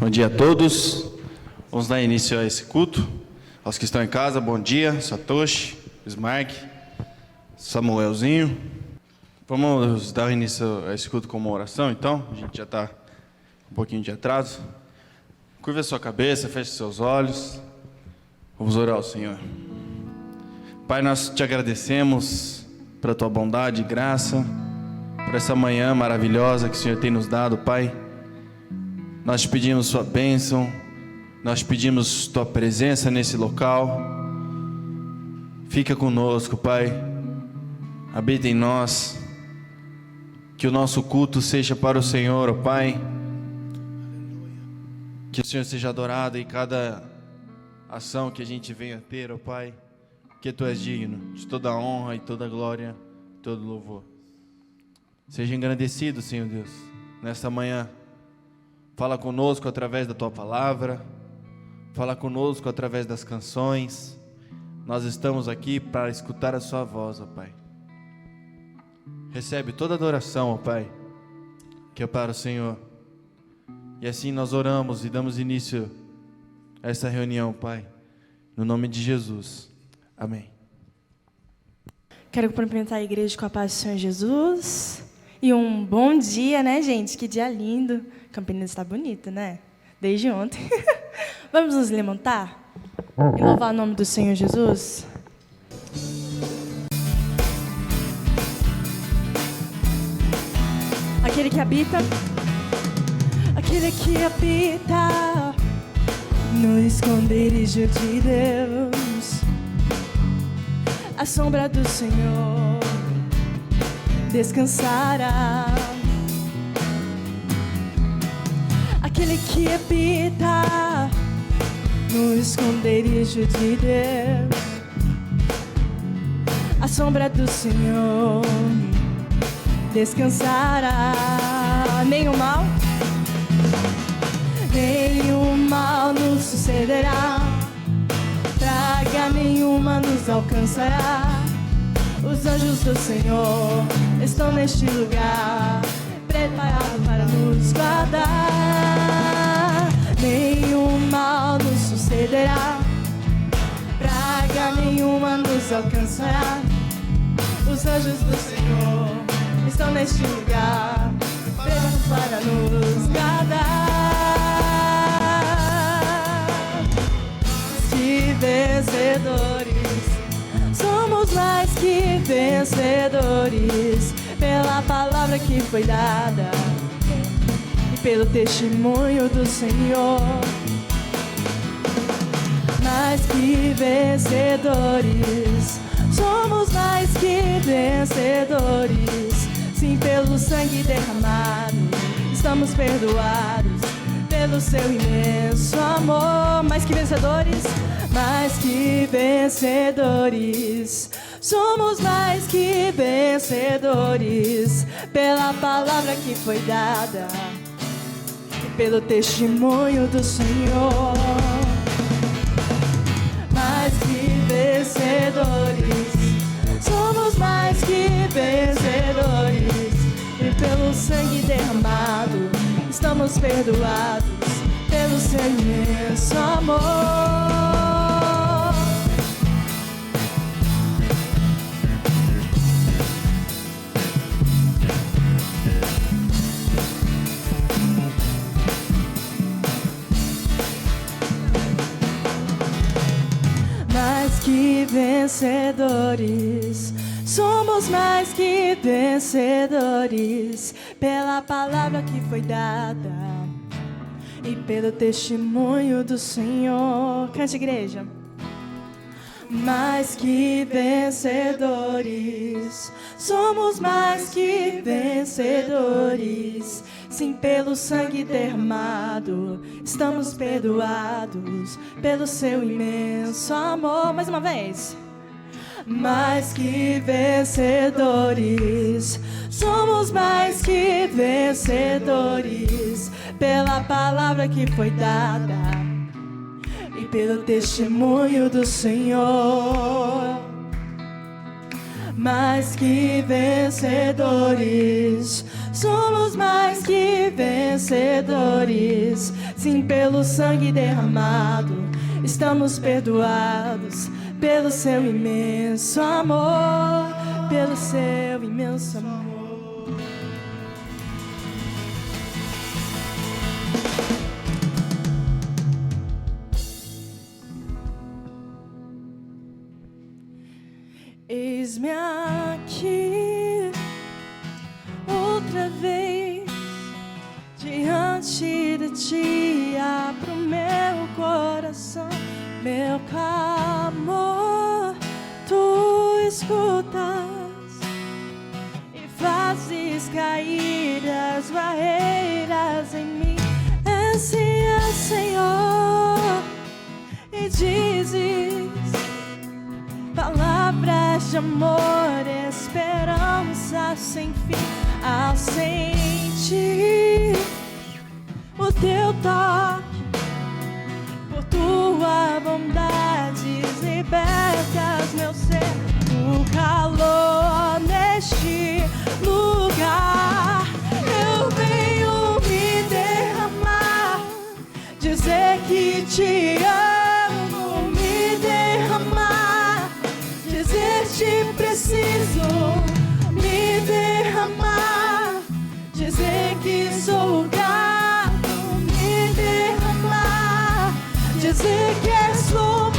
Bom dia a todos. Vamos dar início a esse culto. Aos que estão em casa, bom dia. Satoshi, Smark, Samuelzinho. Vamos dar início a esse culto com uma oração, então. A gente já está um pouquinho de atraso. Curva a sua cabeça, feche seus olhos. Vamos orar ao Senhor. Pai, nós te agradecemos pela tua bondade e graça, por essa manhã maravilhosa que o Senhor tem nos dado, Pai. Nós te pedimos sua bênção, nós te pedimos tua presença nesse local. Fica conosco, Pai. Habita em nós. Que o nosso culto seja para o Senhor, ó Pai. Que o Senhor seja adorado em cada ação que a gente venha ter, ó Pai. Que tu és digno de toda a honra e toda a glória, todo louvor. Seja engrandecido, Senhor Deus, nesta manhã. Fala conosco através da tua palavra. Fala conosco através das canções. Nós estamos aqui para escutar a sua voz, ó Pai. Recebe toda adoração, ó Pai, que é para o Senhor. E assim nós oramos e damos início a essa reunião, Pai, no nome de Jesus. Amém. Quero cumprimentar a igreja com a paz do Senhor Jesus. E um bom dia, né, gente? Que dia lindo. Campinas está bonita, né? Desde ontem. Vamos nos levantar e louvar o nome do Senhor Jesus? Aquele que habita no esconderijo de Deus, a sombra do Senhor descansará. Aquele que habita no esconderijo de Deus, a sombra do Senhor descansará. Nenhum mal nos sucederá, praga nenhuma nos alcançará. Os anjos do Senhor estão neste lugar, preparados para nos guardar. Nenhum mal nos sucederá, praga nenhuma nos alcançará. Os anjos do Senhor estão neste lugar, preparados para nos guardar. Que vencedores, somos mais que vencedores, pela palavra que foi dada e pelo testemunho do Senhor. Mais que vencedores, somos mais que vencedores. Sim, pelo sangue derramado, estamos perdoados pelo seu imenso amor. Mais que vencedores, mais que vencedores. Somos mais que vencedores, pela palavra que foi dada e pelo testemunho do Senhor. Mais que vencedores, somos mais que vencedores, e pelo sangue derramado estamos perdoados pelo seu imenso amor. Mais que vencedores, somos mais que vencedores, pela palavra que foi dada e pelo testemunho do Senhor. Cante, igreja. Mais que vencedores, somos mais que vencedores. Sim, pelo sangue derramado, estamos perdoados pelo seu imenso amor. Mais uma vez. Mais que vencedores, somos mais que vencedores, pela palavra que foi dada e pelo testemunho do Senhor. mais que vencedores. Somos mais que vencedores. Sim, pelo sangue derramado, estamos perdoados pelo seu imenso amor, pelo seu imenso amor. Eis-me aqui outra vez diante de ti, abro meu coração, meu clamor, tu escutas e fazes cair as barreiras em mim. Esse é o Senhor e dizes palavras de amor, esperança sem fim. Ao sentir o teu toque, por tua bondade, libertas meu ser. O calor neste lugar, eu venho me derramar, dizer que te amo, me derramar, dizer te preciso, me derramar, dizer que sou grato, me derramar, dizer que és famoso.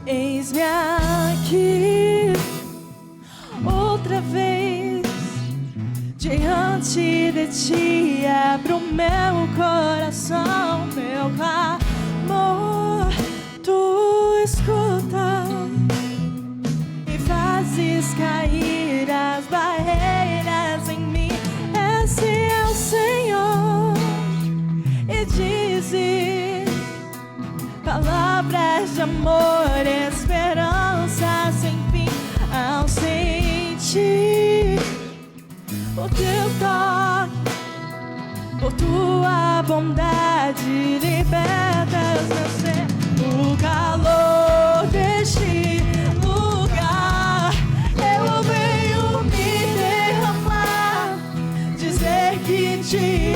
Eis-me aqui outra vez diante de ti, abro meu coração, meu clamor, tu escutas e fazes cair as barreiras em mim. Esse é o Senhor e dizes palavras de amor, esperança sem fim. Ao sentir o teu toque, por tua bondade, libertas meu ser. O calor deste lugar, eu venho me derramar, dizer que te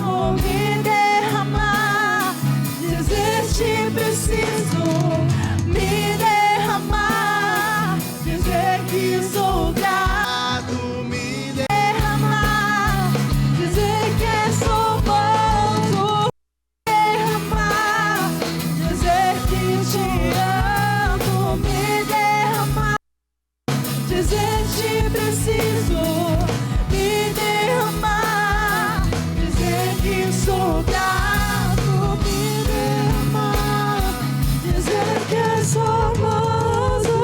amo, me derramar, dizer te preciso, me derramar, dizer que sou grato, preciso me derramar, dizer que sou grato, me derramar, dizer que és famoso,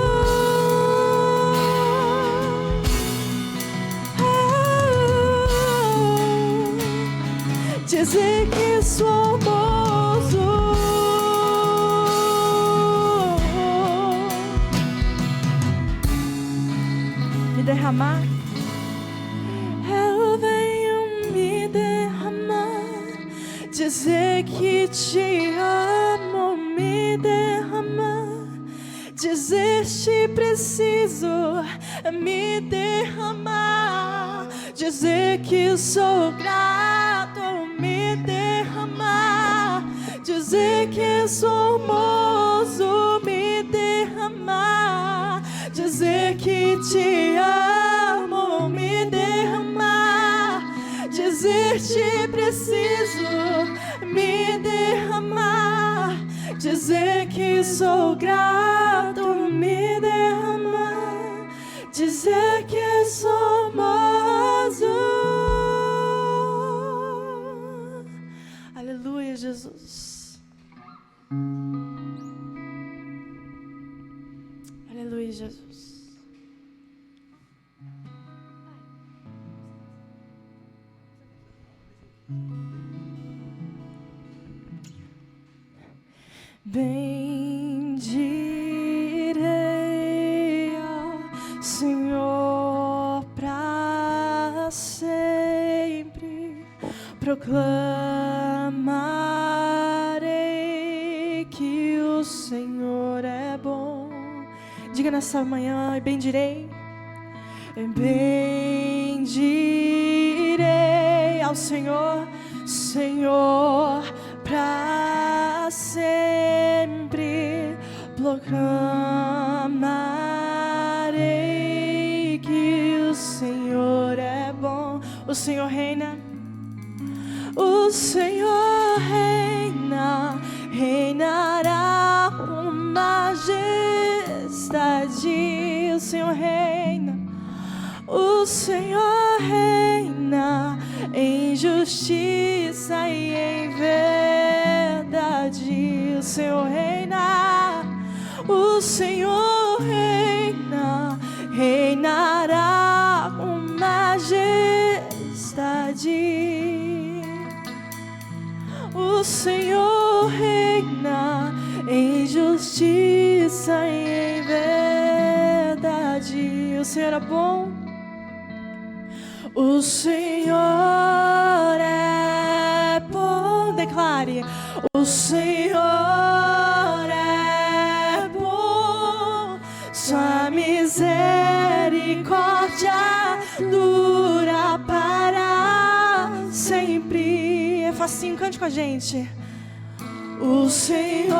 dizer que sou famoso. Derramar, eu venho me derramar, dizer que te amo, me derramar, dizer te preciso, me derramar, dizer que sou grato, me derramar, dizer que sou famoso, me derramar, dizer que te amo, me derramar, dizer te preciso, me derramar, dizer que sou grato, me derramar, dizer que sou famoso. Aleluia, Jesus. Aleluia, Jesus. Bendirei ao Senhor para sempre. proclamarei que o Senhor é bom. Diga nessa manhã, e bendirei. Bendirei ao Senhor, Senhor, para sempre. Proclamarei que o Senhor é bom. O Senhor reina. O Senhor reina, reinará com majestade. O Senhor reina. O Senhor reina em justiça e em verdade. O Senhor reina. O Senhor reina, reinará com majestade. O Senhor reina em justiça e em verdade. O Senhor é bom. O Senhor é bom. Declare. O Senhor é bom. Sua misericórdia dura para sempre. É facinho, cante com a gente. O Senhor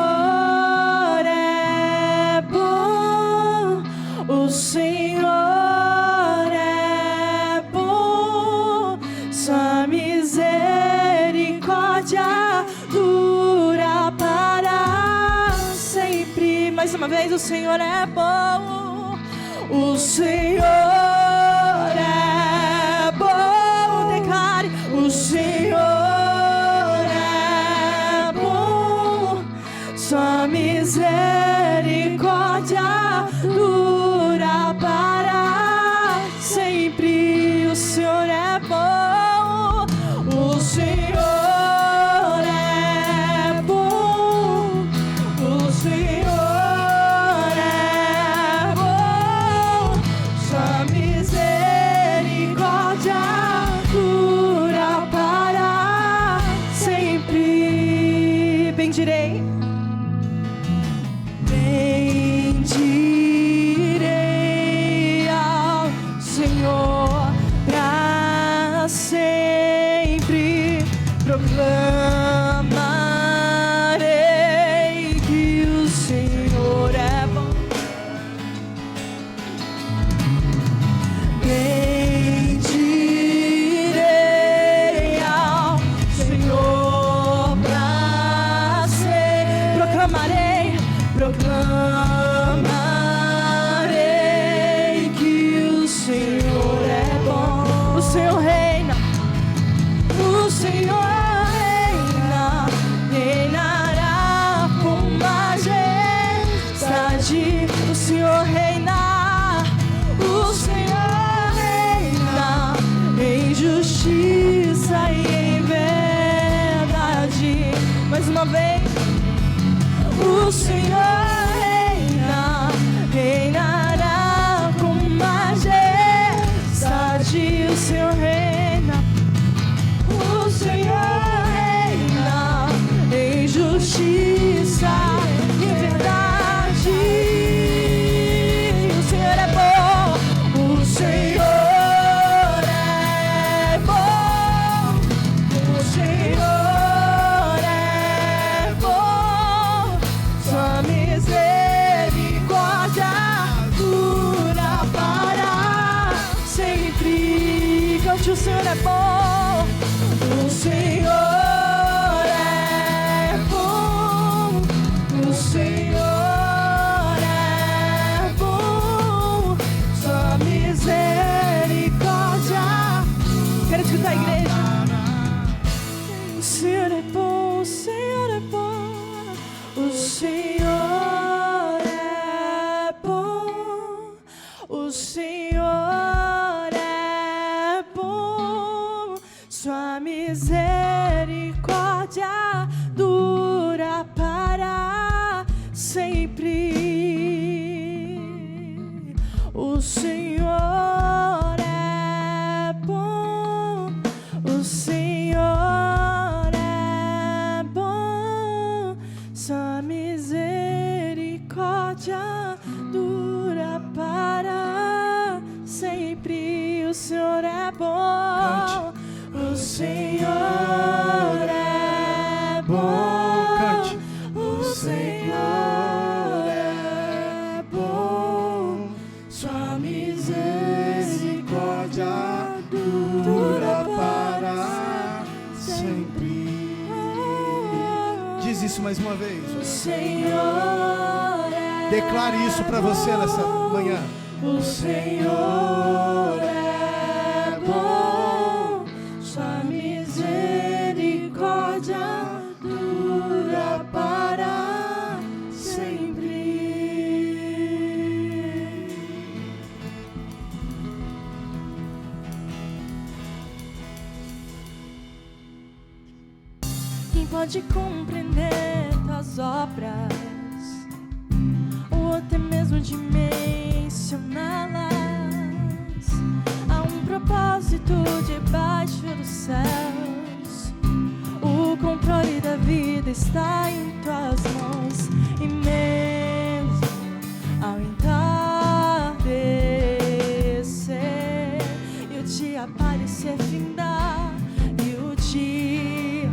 é bom. O Senhor é bom. Sua misericórdia dura para sempre. Mais uma vez, o Senhor é bom. O Senhor é bom. Declare. O Senhor é bom. Sua misericórdia dura para sempre. O Senhor é bom. O Senhor é bom. O Senhor é bom. Sua misericórdia dura para sempre. Bendirei. Bendirei ao Senhor para sempre. Proclamarei que o Senhor é bom. Bendirei ao Senhor para sempre. Proclamarei. Proclamarei que o Senhor é bom. O Senhor reina. O Senhor reina, reinará com majestade. O Senhor reina. O Senhor reina em justiça e em verdade. Mais uma vez. O Senhor reina, reinará com majestade. O Senhor reina. O Senhor reina em justiça e verdade. O Senhor é bom. O Senhor é bom. O Senhor é bom. Sua misericórdia dura para sempre. Cante, o Senhor é bom. O Senhor é bom. O Senhor é bom. Sua misericórdia. Quero escutar a igreja. O Senhor é bom. O Senhor é bom. O Senhor é bom. O Senhor é bom. Sua misericórdia dura para sempre. O Senhor é bom. O Senhor misericórdia dura para sempre. O Senhor é bom. O Senhor é bom. Cante. O Senhor é bom. Sua misericórdia dura para sempre. Diz isso mais uma vez. O Senhor é Declare isso para você nessa manhã. O Senhor é bom, sua misericórdia dura para sempre. Quem pode compreender tuas obras, ou até mesmo dimensioná-las? Há um propósito debaixo dos céus. O controle da vida está em tuas mãos. E mesmo ao entardecer e o dia parecer findar, e o dia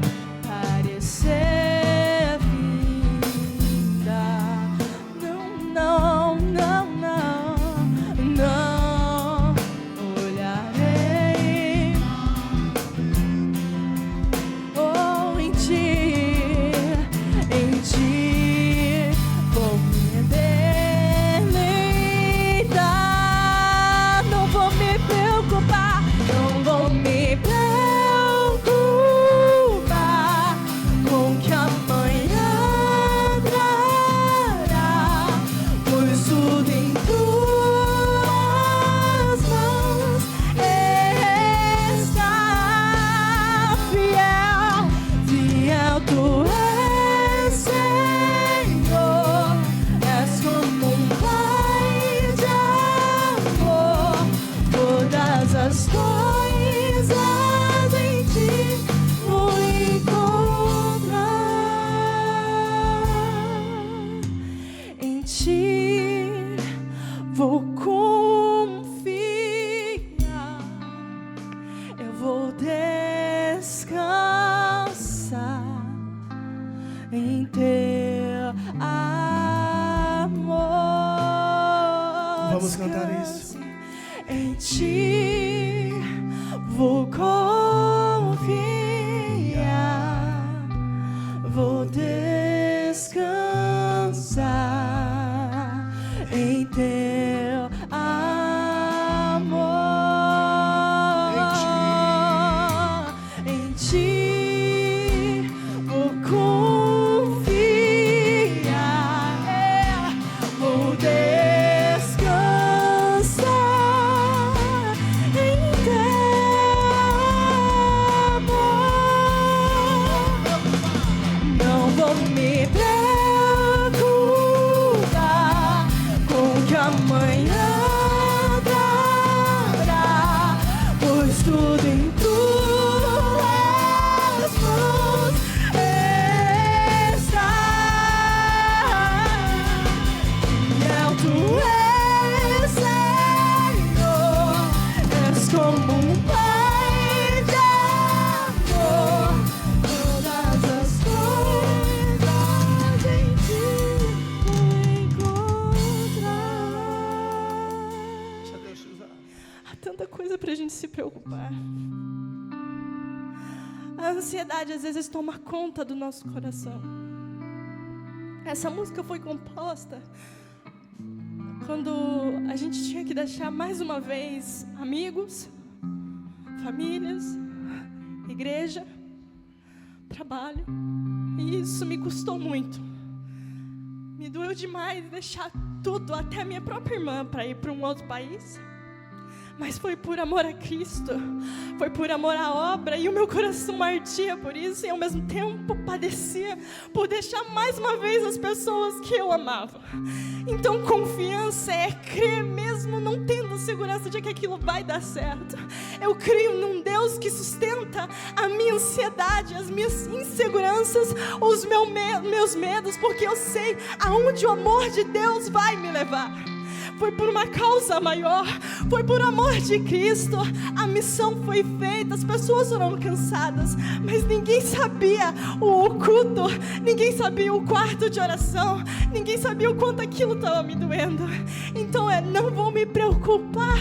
parecer findar, não, não, não, não olharei em ti vou me deleitar. Não vou me preocupar, não vou me preocupar com o que amanhã trará, pois tudo em tuas mãos está. Fiel, fiel tu és, Senhor. És como um pai de amor. Todas as coisas em ti vou encontrar. Em ti vou confiar. Eu vou descansar em teu amor. Vamos cantar isso. Em ti vou confiar, vou descansar em teu amor. Em ti vou confiar, vou descansar em teu amor. Não vou me preocupar com o que amanhã trará, pois tudo em tuas mãos está. Fiel tu és, Senhor. És como um pai de amor. Todas as coisas em ti vou encontrar. Deixa Deus te usar. Há tanta coisa pra gente se preocupar. A ansiedade às vezes toma conta do nosso coração. Essa música foi composta quando a gente tinha que deixar mais uma vez amigos, famílias, igreja, trabalho. E isso me custou muito. Me doeu demais deixar tudo, até a minha própria irmã, para ir para um outro país. Mas foi por amor a Cristo, foi por amor à obra, e o meu coração ardia por isso, e ao mesmo tempo padecia por deixar mais uma vez as pessoas que eu amava. Então confiança é crer mesmo não tendo segurança de que aquilo vai dar certo. Eu creio num Deus que sustenta a minha ansiedade, as minhas inseguranças, os meus medos, porque eu sei aonde o amor de Deus vai me levar. Foi por uma causa maior, foi por amor de Cristo. A missão foi feita, as pessoas foram alcançadas, mas ninguém sabia o oculto, ninguém sabia o quarto de oração, ninguém sabia o quanto aquilo estava me doendo. Então não vou me preocupar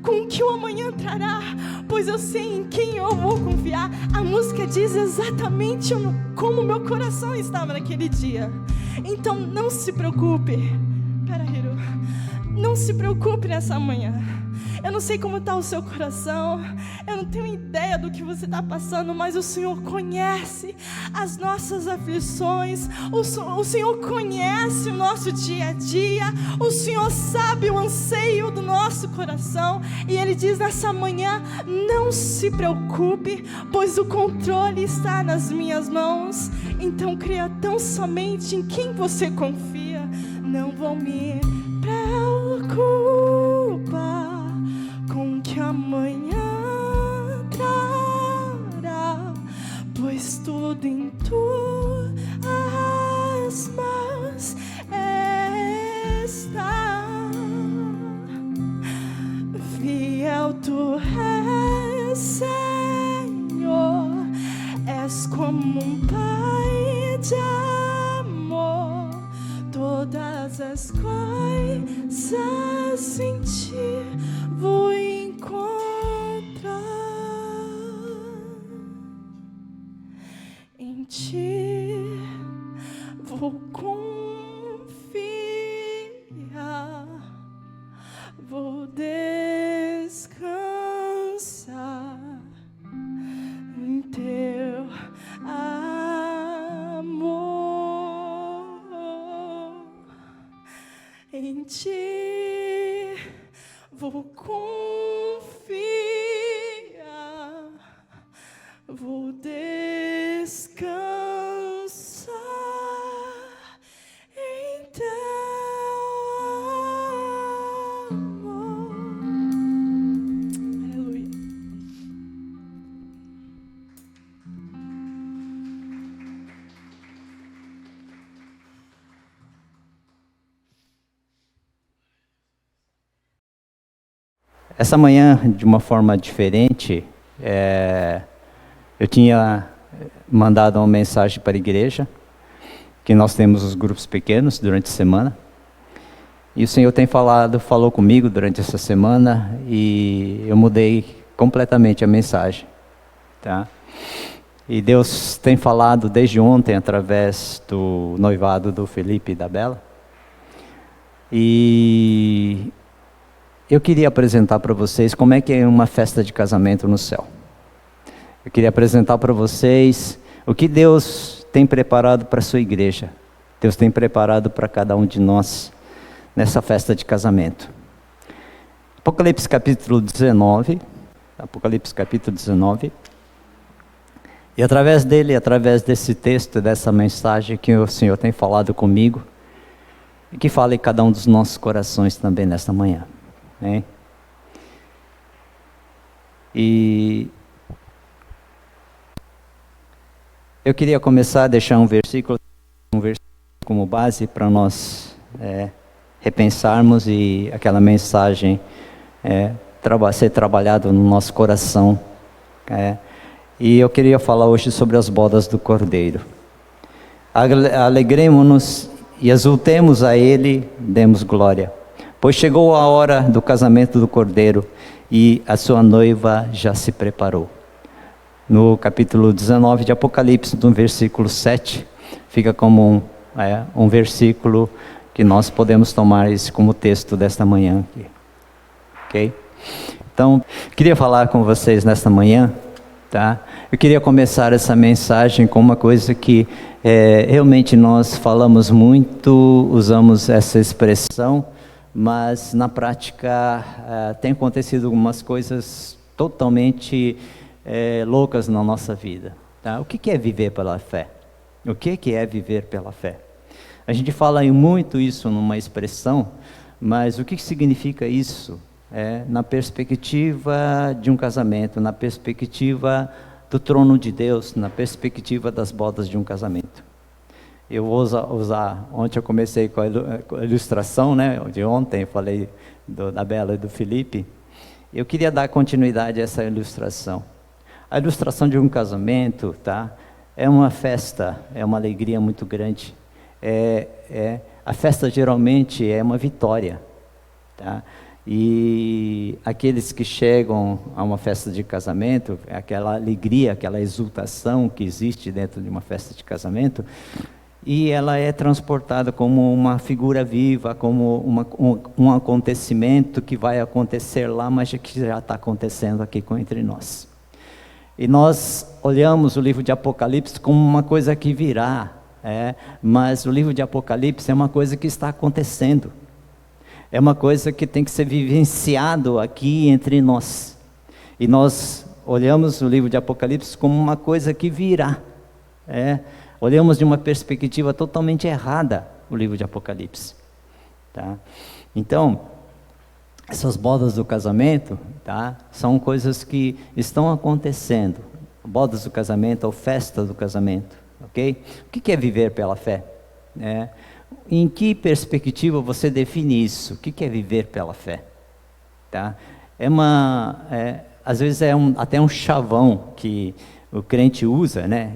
com o que o amanhã trará, pois eu sei em quem eu vou confiar. A música diz exatamente como meu coração estava naquele dia. Então não se preocupe. Não se preocupe nessa manhã. Eu não sei como está o seu coração, eu não tenho ideia do que você está passando, mas o Senhor conhece as nossas aflições, o Senhor conhece o nosso dia a dia, o Senhor sabe o anseio do nosso coração, e Ele diz nessa manhã: não se preocupe, pois o controle está nas minhas mãos. Então creia tão somente em quem você confia. Não vou me preocupar com o que amanhã trará, pois tudo em tuas mãos está. Fiel tu és, Senhor, és como um Pai de amor. Todas as coisas em ti vou encontrar. Em ti vou confiar, vou descansar em teu amor. Em ti vou confiar, vou descansar em teu amor. Aleluia. Essa manhã, de uma forma diferente, eu tinha mandado uma mensagem para a igreja, que nós temos os grupos pequenos durante a semana, e o Senhor falou comigo durante essa semana, e eu mudei completamente a mensagem, tá? E Deus tem falado desde ontem, através do noivado do Felipe e da Bela, e eu queria apresentar para vocês como é que é uma festa de casamento no céu. Eu queria apresentar para vocês o que Deus tem preparado para a sua igreja. Deus tem preparado para cada um de nós nessa festa de casamento. Apocalipse capítulo 19. Apocalipse capítulo 19. E através dele, através desse texto, dessa mensagem que o Senhor tem falado comigo, e que fala em cada um dos nossos corações também nesta manhã. E eu queria começar a deixar um versículo como base para nós repensarmos e aquela mensagem ser trabalhado no nosso coração. E eu queria falar hoje sobre as bodas do Cordeiro. Alegremo-nos e exultemos a Ele, demos glória. Pois chegou a hora do casamento do Cordeiro e a sua noiva já se preparou. No capítulo 19 de Apocalipse, no versículo 7, fica como um versículo que nós podemos tomar esse como texto desta manhã aqui. Ok? Então, queria falar com vocês nesta manhã, tá? Eu queria começar essa mensagem com uma coisa que realmente nós falamos muito, usamos essa expressão, mas na prática tem acontecido algumas coisas totalmente loucas na nossa vida. Tá? O que é viver pela fé? O que é viver pela fé? A gente fala muito isso numa expressão, mas o que significa isso? Na perspectiva de um casamento, na perspectiva do trono de Deus, na perspectiva das bodas de um casamento. Eu vou usar, ontem eu comecei com a ilustração, né? De ontem eu falei da Bela e do Felipe. Eu queria dar continuidade a essa ilustração. A ilustração de um casamento, tá? É uma festa, é uma alegria muito grande. A festa geralmente é uma vitória, tá? E aqueles que chegam a uma festa de casamento, aquela alegria, aquela exultação que existe dentro de uma festa de casamento, e ela é transportada como uma figura viva, como um acontecimento que vai acontecer lá, mas que já está acontecendo aqui entre nós. E nós olhamos o livro de Apocalipse como uma coisa que virá, mas o livro de Apocalipse é uma coisa que está acontecendo. É uma coisa que tem que ser vivenciado aqui entre nós. E nós olhamos o livro de Apocalipse como uma coisa que virá. Olhamos de uma perspectiva totalmente errada o livro de Apocalipse. Tá? Então, essas bodas do casamento, tá? São coisas que estão acontecendo. Bodas do casamento ou festa do casamento. Okay? O que é viver pela fé? Em que perspectiva você define isso? O que é viver pela fé? Tá? Às vezes até um chavão que o crente usa, né?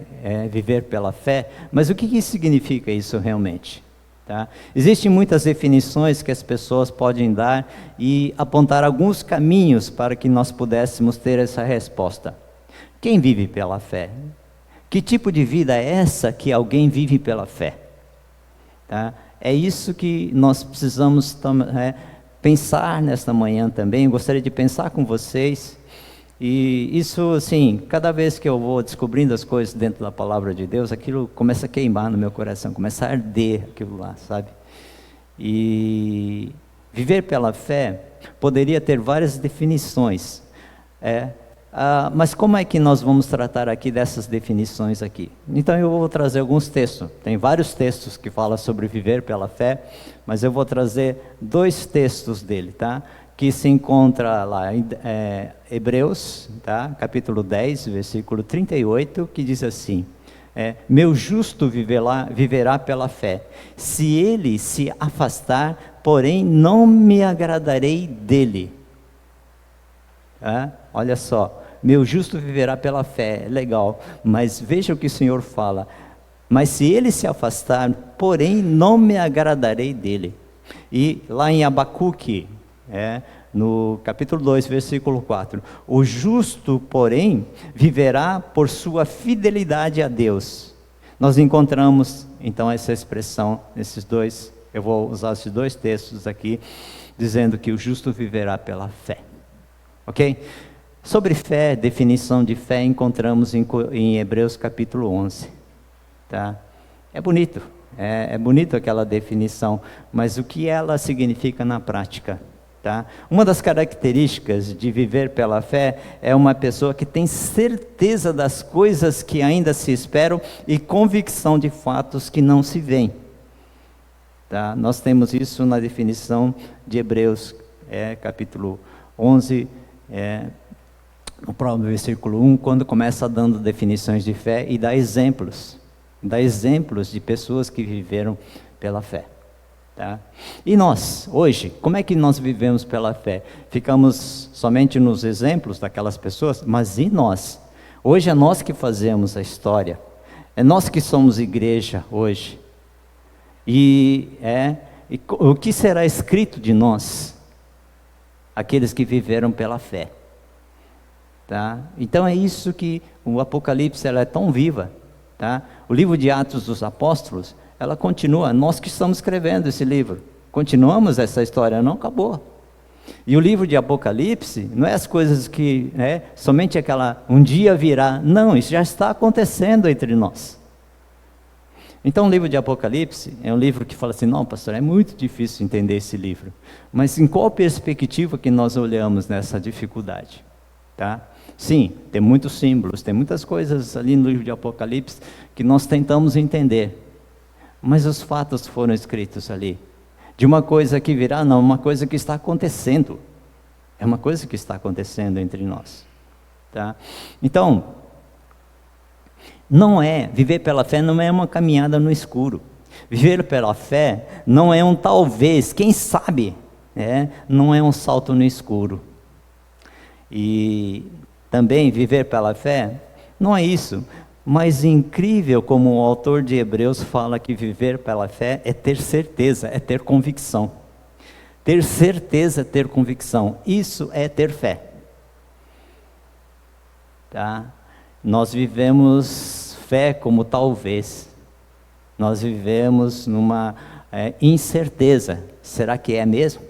Viver pela fé. Mas o que significa isso realmente? Tá? Existem muitas definições que as pessoas podem dar e apontar alguns caminhos para que nós pudéssemos ter essa resposta. Quem vive pela fé? Que tipo de vida é essa que alguém vive pela fé? Tá? É isso que nós precisamos pensar nesta manhã também. Eu gostaria de pensar com vocês. E isso, assim, cada vez que eu vou descobrindo as coisas dentro da palavra de Deus, aquilo começa a queimar no meu coração, começa a arder aquilo lá, sabe? E viver pela fé poderia ter várias definições. Mas como é que nós vamos tratar aqui dessas definições aqui? Então eu vou trazer alguns textos. Tem vários textos que falam sobre viver pela fé, mas eu vou trazer 2 textos dele, tá? Que se encontra lá em Hebreus, tá? Capítulo 10, versículo 38, que diz assim: meu justo viverá pela fé. Se ele se afastar, porém não me agradarei dele. Olha só, meu justo viverá pela fé, legal, mas veja o que o Senhor fala: mas se ele se afastar, porém não me agradarei dele. E lá em Abacuque, no capítulo 2, versículo 4, o justo, porém, viverá por sua fidelidade a Deus. Nós encontramos, então, essa expressão, eu vou usar esses 2 textos aqui, dizendo que o justo viverá pela fé. Ok? Sobre fé, definição de fé, encontramos em Hebreus capítulo 11. Tá? É bonito, é bonito aquela definição, mas o que ela significa na prática? Tá? Uma das características de viver pela fé é uma pessoa que tem certeza das coisas que ainda se esperam e convicção de fatos que não se veem. Tá? Nós temos isso na definição de Hebreus, capítulo 11, no próprio versículo 1, quando começa dando definições de fé e dá exemplos de pessoas que viveram pela fé. Tá? E nós, hoje, como é que nós vivemos pela fé? Ficamos somente nos exemplos daquelas pessoas, mas e nós? Hoje é nós que fazemos a história, é nós que somos igreja hoje. E o que será escrito de nós? Aqueles que viveram pela fé. Tá? Então é isso que o Apocalipse ela é tão viva. Tá? O livro de Atos dos Apóstolos, ela continua, nós que estamos escrevendo esse livro, continuamos essa história, não acabou. E o livro de Apocalipse, não é as coisas que, somente aquela, um dia virá, não, isso já está acontecendo entre nós. Então, o livro de Apocalipse é um livro que fala assim, não, pastor, é muito difícil entender esse livro. Mas em qual perspectiva que nós olhamos nessa dificuldade? Tá? Sim, tem muitos símbolos, tem muitas coisas ali no livro de Apocalipse que nós tentamos entender. Mas os fatos foram escritos ali. De uma coisa que virá, não, uma coisa que está acontecendo. É uma coisa que está acontecendo entre nós. Tá? Então, viver pela fé não é uma caminhada no escuro. Viver pela fé não é um talvez, quem sabe, não é um salto no escuro. E também viver pela fé não é isso, mas incrível como o autor de Hebreus fala que viver pela fé é ter certeza, é ter convicção. Ter certeza, ter convicção, isso é ter fé. Tá? Nós vivemos fé como talvez, nós vivemos numa incerteza, será que é mesmo?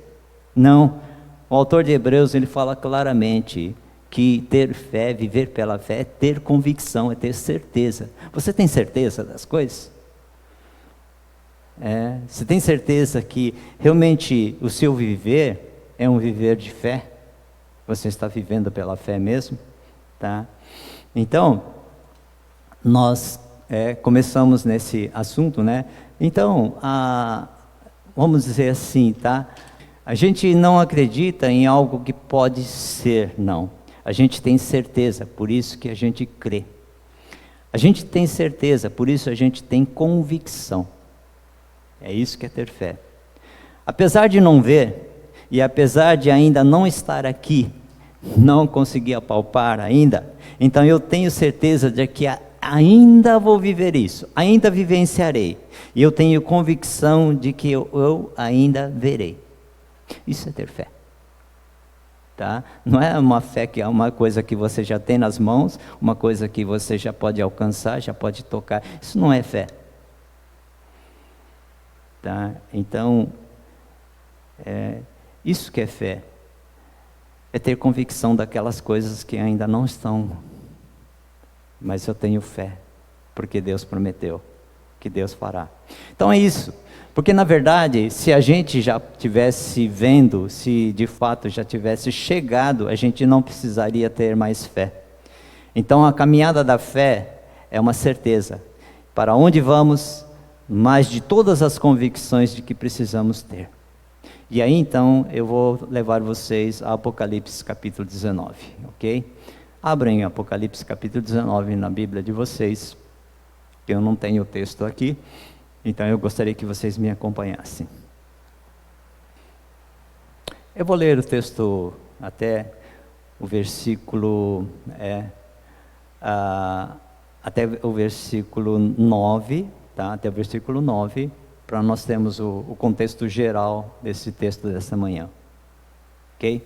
Não, o autor de Hebreus ele fala claramente que ter fé, viver pela fé é ter convicção, é ter certeza. Você tem certeza das coisas? Você tem certeza que realmente o seu viver é um viver de fé? Você está vivendo pela fé mesmo? Tá? Então, nós começamos nesse assunto, né? Então, vamos dizer assim, tá? A gente não acredita em algo que pode ser, não. A gente tem certeza, por isso que a gente crê. A gente tem certeza, por isso a gente tem convicção. É isso que é ter fé. Apesar de não ver, e apesar de ainda não estar aqui, não conseguir apalpar ainda, então eu tenho certeza de que ainda vou viver isso, ainda vivenciarei, e eu tenho convicção de que eu ainda verei. Isso é ter fé. Tá? Não é uma fé que é uma coisa que você já tem nas mãos, uma coisa que você já pode alcançar, já pode tocar. Isso não é fé. Tá? Então, isso que é fé. É ter convicção daquelas coisas que ainda não estão. Mas eu tenho fé, porque Deus prometeu que Deus fará. Então é isso. Porque na verdade, se a gente já tivesse vendo, se de fato já tivesse chegado, a gente não precisaria ter mais fé. Então a caminhada da fé é uma certeza. Para onde vamos, mas de todas as convicções de que precisamos ter. E aí então eu vou levar vocês a Apocalipse capítulo 19, ok? Abrem Apocalipse capítulo 19 na Bíblia de vocês. Eu não tenho o texto aqui. Então eu gostaria que vocês me acompanhassem. Eu vou ler o texto até o versículo, até o versículo 9, tá? Até o versículo 9, para nós termos o contexto geral desse texto dessa manhã. Ok?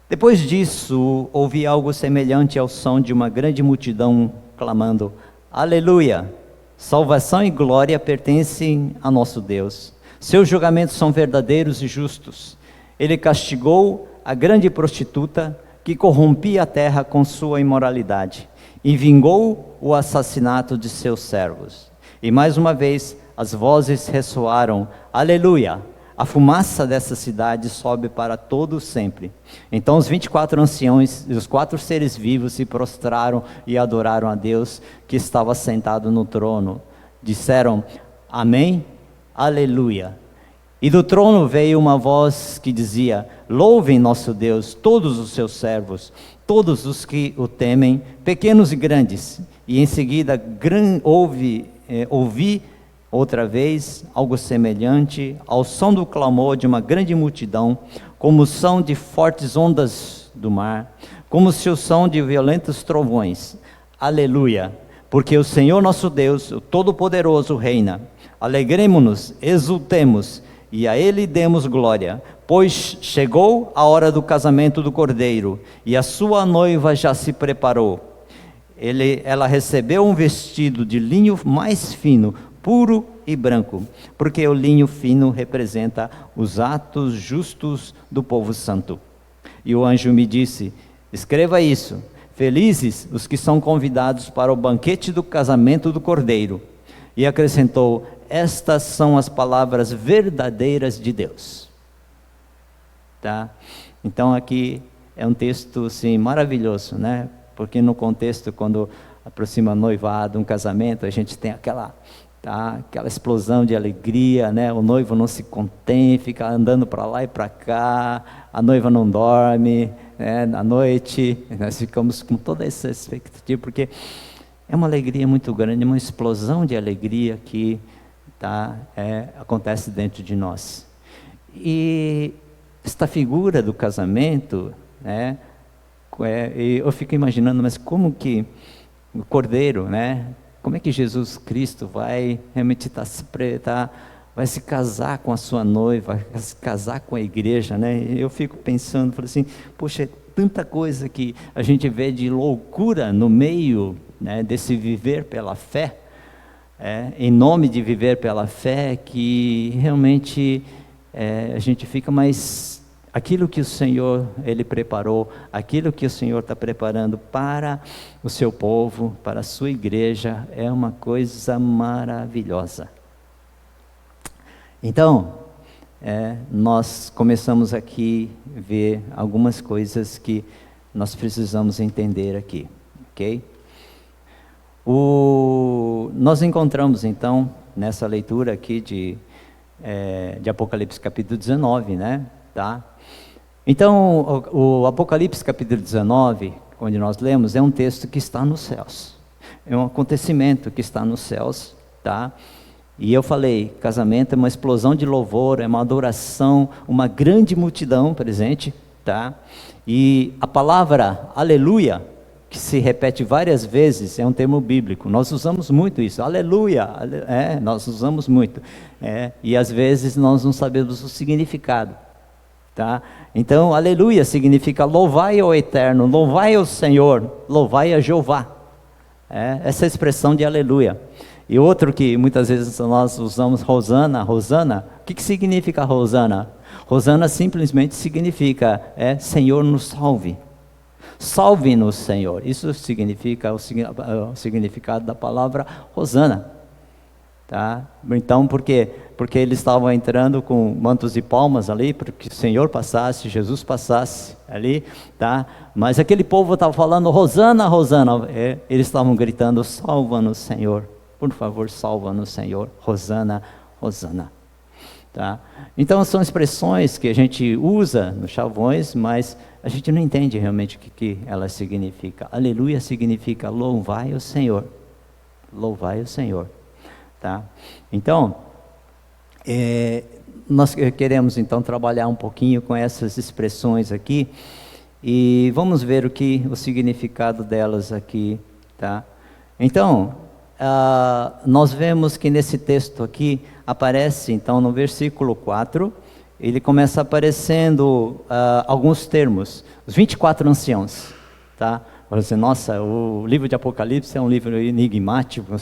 Depois disso, ouvi algo semelhante ao som de uma grande multidão clamando, Aleluia! Salvação e glória pertencem a nosso Deus. Seus julgamentos são verdadeiros e justos. Ele castigou a grande prostituta que corrompia a terra com sua imoralidade e vingou o assassinato de seus servos. E mais uma vez as vozes ressoaram, Aleluia! A fumaça dessa cidade sobe para todo sempre. Então os 24 anciões e os 4 seres vivos se prostraram e adoraram a Deus que estava sentado no trono. Disseram, Amém, Aleluia. E do trono veio uma voz que dizia, Louvem nosso Deus, todos os seus servos, todos os que o temem, pequenos e grandes. E em seguida ouvi outra vez, algo semelhante ao som do clamor de uma grande multidão, como o som de fortes ondas do mar, como se o som de violentos trovões. Aleluia! Porque o Senhor nosso Deus, o Todo-Poderoso, reina. Alegremo-nos, exultemos, e a Ele demos glória, pois chegou a hora do casamento do Cordeiro, e a sua noiva já se preparou. Ela recebeu um vestido de linho mais fino, puro e branco, porque o linho fino representa os atos justos do povo santo. E o anjo me disse, escreva isso, felizes os que são convidados para o banquete do casamento do Cordeiro. E acrescentou: estas são as palavras verdadeiras de Deus. Tá? Então aqui é um texto assim, maravilhoso, né? Porque no contexto, quando aproxima noivado, um casamento, a gente tem aquela explosão de alegria, né? O noivo não se contém, fica andando para lá e para cá, a noiva não dorme, né? À noite nós ficamos com toda essa expectativa, porque é uma alegria muito grande, uma explosão de alegria que acontece dentro de nós. E esta figura do casamento, né? Eu fico imaginando, mas como que o Cordeiro, né? Como é que Jesus Cristo vai realmente vai se casar com a sua noiva, vai se casar com a igreja, né? Eu fico pensando, falo assim, poxa, é tanta coisa que a gente vê de loucura no meio, né, desse viver pela fé, em nome de viver pela fé, que realmente a gente fica mais... Aquilo que o Senhor, Ele preparou, aquilo que o Senhor está preparando para o seu povo, para a sua igreja, é uma coisa maravilhosa. Então, nós começamos aqui a ver algumas coisas que nós precisamos entender aqui, ok? Nós encontramos então, nessa leitura aqui de Apocalipse capítulo 19, né? Tá? Então, o Apocalipse capítulo 19, onde nós lemos, é um texto que está nos céus. É um acontecimento que está nos céus, tá? E eu falei, casamento é uma explosão de louvor, é uma adoração, uma grande multidão presente, tá? E a palavra aleluia, que se repete várias vezes, é um termo bíblico. Nós usamos muito isso, aleluia, nós usamos muito. E às vezes nós não sabemos o significado. Tá? Então, aleluia significa louvai ao Eterno, louvai ao Senhor, louvai a Jeová. Essa é a expressão de aleluia. E outro que muitas vezes nós usamos, Rosana. O que significa Rosana? Rosana simplesmente significa Senhor nos salve. Salve-nos, Senhor. Isso significa o significado da palavra Rosana. Tá? Então, por quê? Porque eles estavam entrando com mantos de palmas ali, para que o Senhor passasse, Jesus passasse ali, tá? Mas aquele povo estava falando, Rosana, Rosana, eles estavam gritando, salva-nos, Senhor, por favor, salva-nos, Senhor, Rosana, Rosana, tá? Então são expressões que a gente usa nos chavões, mas a gente não entende realmente o que elas significam. Aleluia significa louvai o Senhor, louvai o Senhor. Tá? Então, nós queremos então trabalhar um pouquinho com essas expressões aqui e vamos ver o significado delas aqui, tá? Então, nós vemos que nesse texto aqui aparece então no versículo 4, ele começa aparecendo alguns termos, os 24 anciãos, tá? Você, nossa, o livro de Apocalipse é um livro enigmático,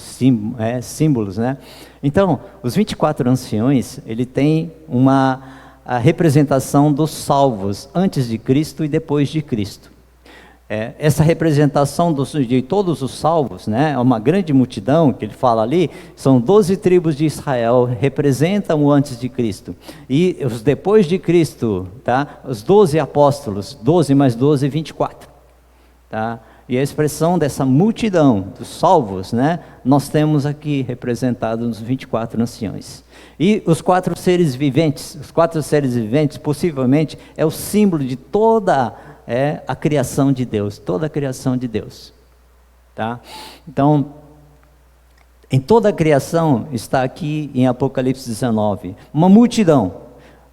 símbolos, né? Então, os 24 anciões, ele tem a representação dos salvos antes de Cristo e depois de Cristo. Essa representação de todos os salvos, né? Uma grande multidão que ele fala ali, são 12 tribos de Israel, representam o antes de Cristo. E os depois de Cristo, tá? Os 12 apóstolos, 12 mais 12, 24. Tá? E a expressão dessa multidão dos salvos, né, nós temos aqui representados nos 24 anciões. E os 4 seres viventes, possivelmente é o símbolo de toda a criação de Deus, toda a criação de Deus. Tá? Então, em toda a criação está aqui em Apocalipse 19, uma multidão.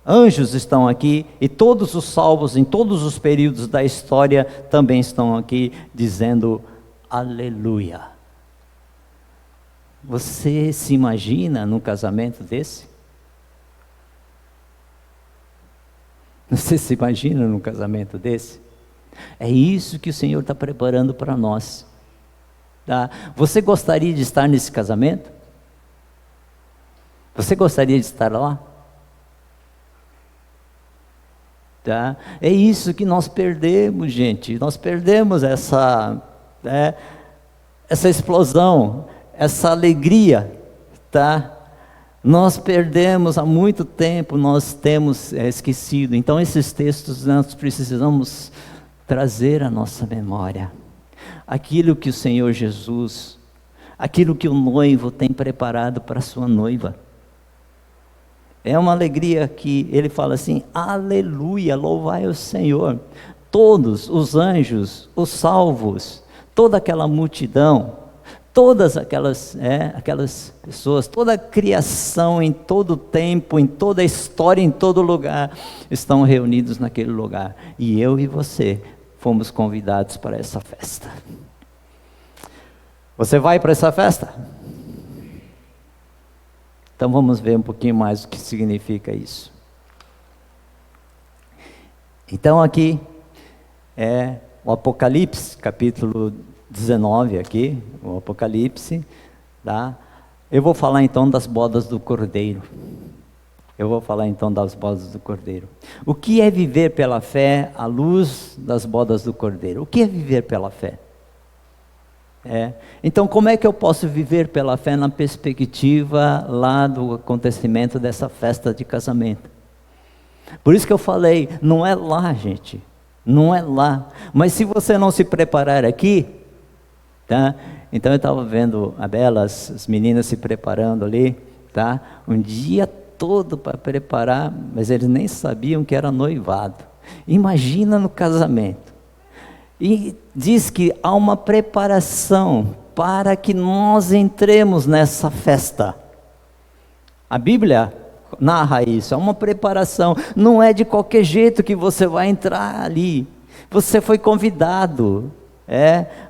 Anjos estão aqui e todos os salvos em todos os períodos da história também estão aqui dizendo aleluia. Você se imagina num casamento desse? Você se imagina num casamento desse? É isso que o Senhor está preparando para nós. Tá? Você gostaria de estar nesse casamento? Você gostaria de estar lá? Tá? É isso que nós perdemos, gente. Nós perdemos essa explosão, essa alegria, tá? Nós perdemos há muito tempo, nós temos esquecido. Então esses textos nós precisamos trazer à nossa memória. Aquilo que o Senhor Jesus, aquilo que o noivo tem preparado para a sua noiva. É uma alegria que ele fala assim, aleluia, louvai o Senhor. Todos os anjos, os salvos, toda aquela multidão, todas aquelas pessoas, toda a criação em todo tempo, em toda a história, em todo lugar, estão reunidos naquele lugar. E eu e você fomos convidados para essa festa. Você vai para essa festa? Então vamos ver um pouquinho mais o que significa isso. Então aqui é o Apocalipse, capítulo 19 aqui, o Apocalipse, tá? Eu vou falar então das bodas do Cordeiro. O que é viver pela fé à luz das bodas do Cordeiro? O que é viver pela fé? Então como é que eu posso viver pela fé na perspectiva lá do acontecimento dessa festa de casamento? Por isso que eu falei, não é lá, gente, não é lá. Mas se você não se preparar aqui, tá? Então eu estava vendo a Bela, as meninas se preparando ali, tá? Um dia todo para preparar, mas eles nem sabiam que era noivado. Imagina no casamento. E diz que há uma preparação para que nós entremos nessa festa. A Bíblia narra isso, há uma preparação. Não é de qualquer jeito que você vai entrar ali. Você foi convidado.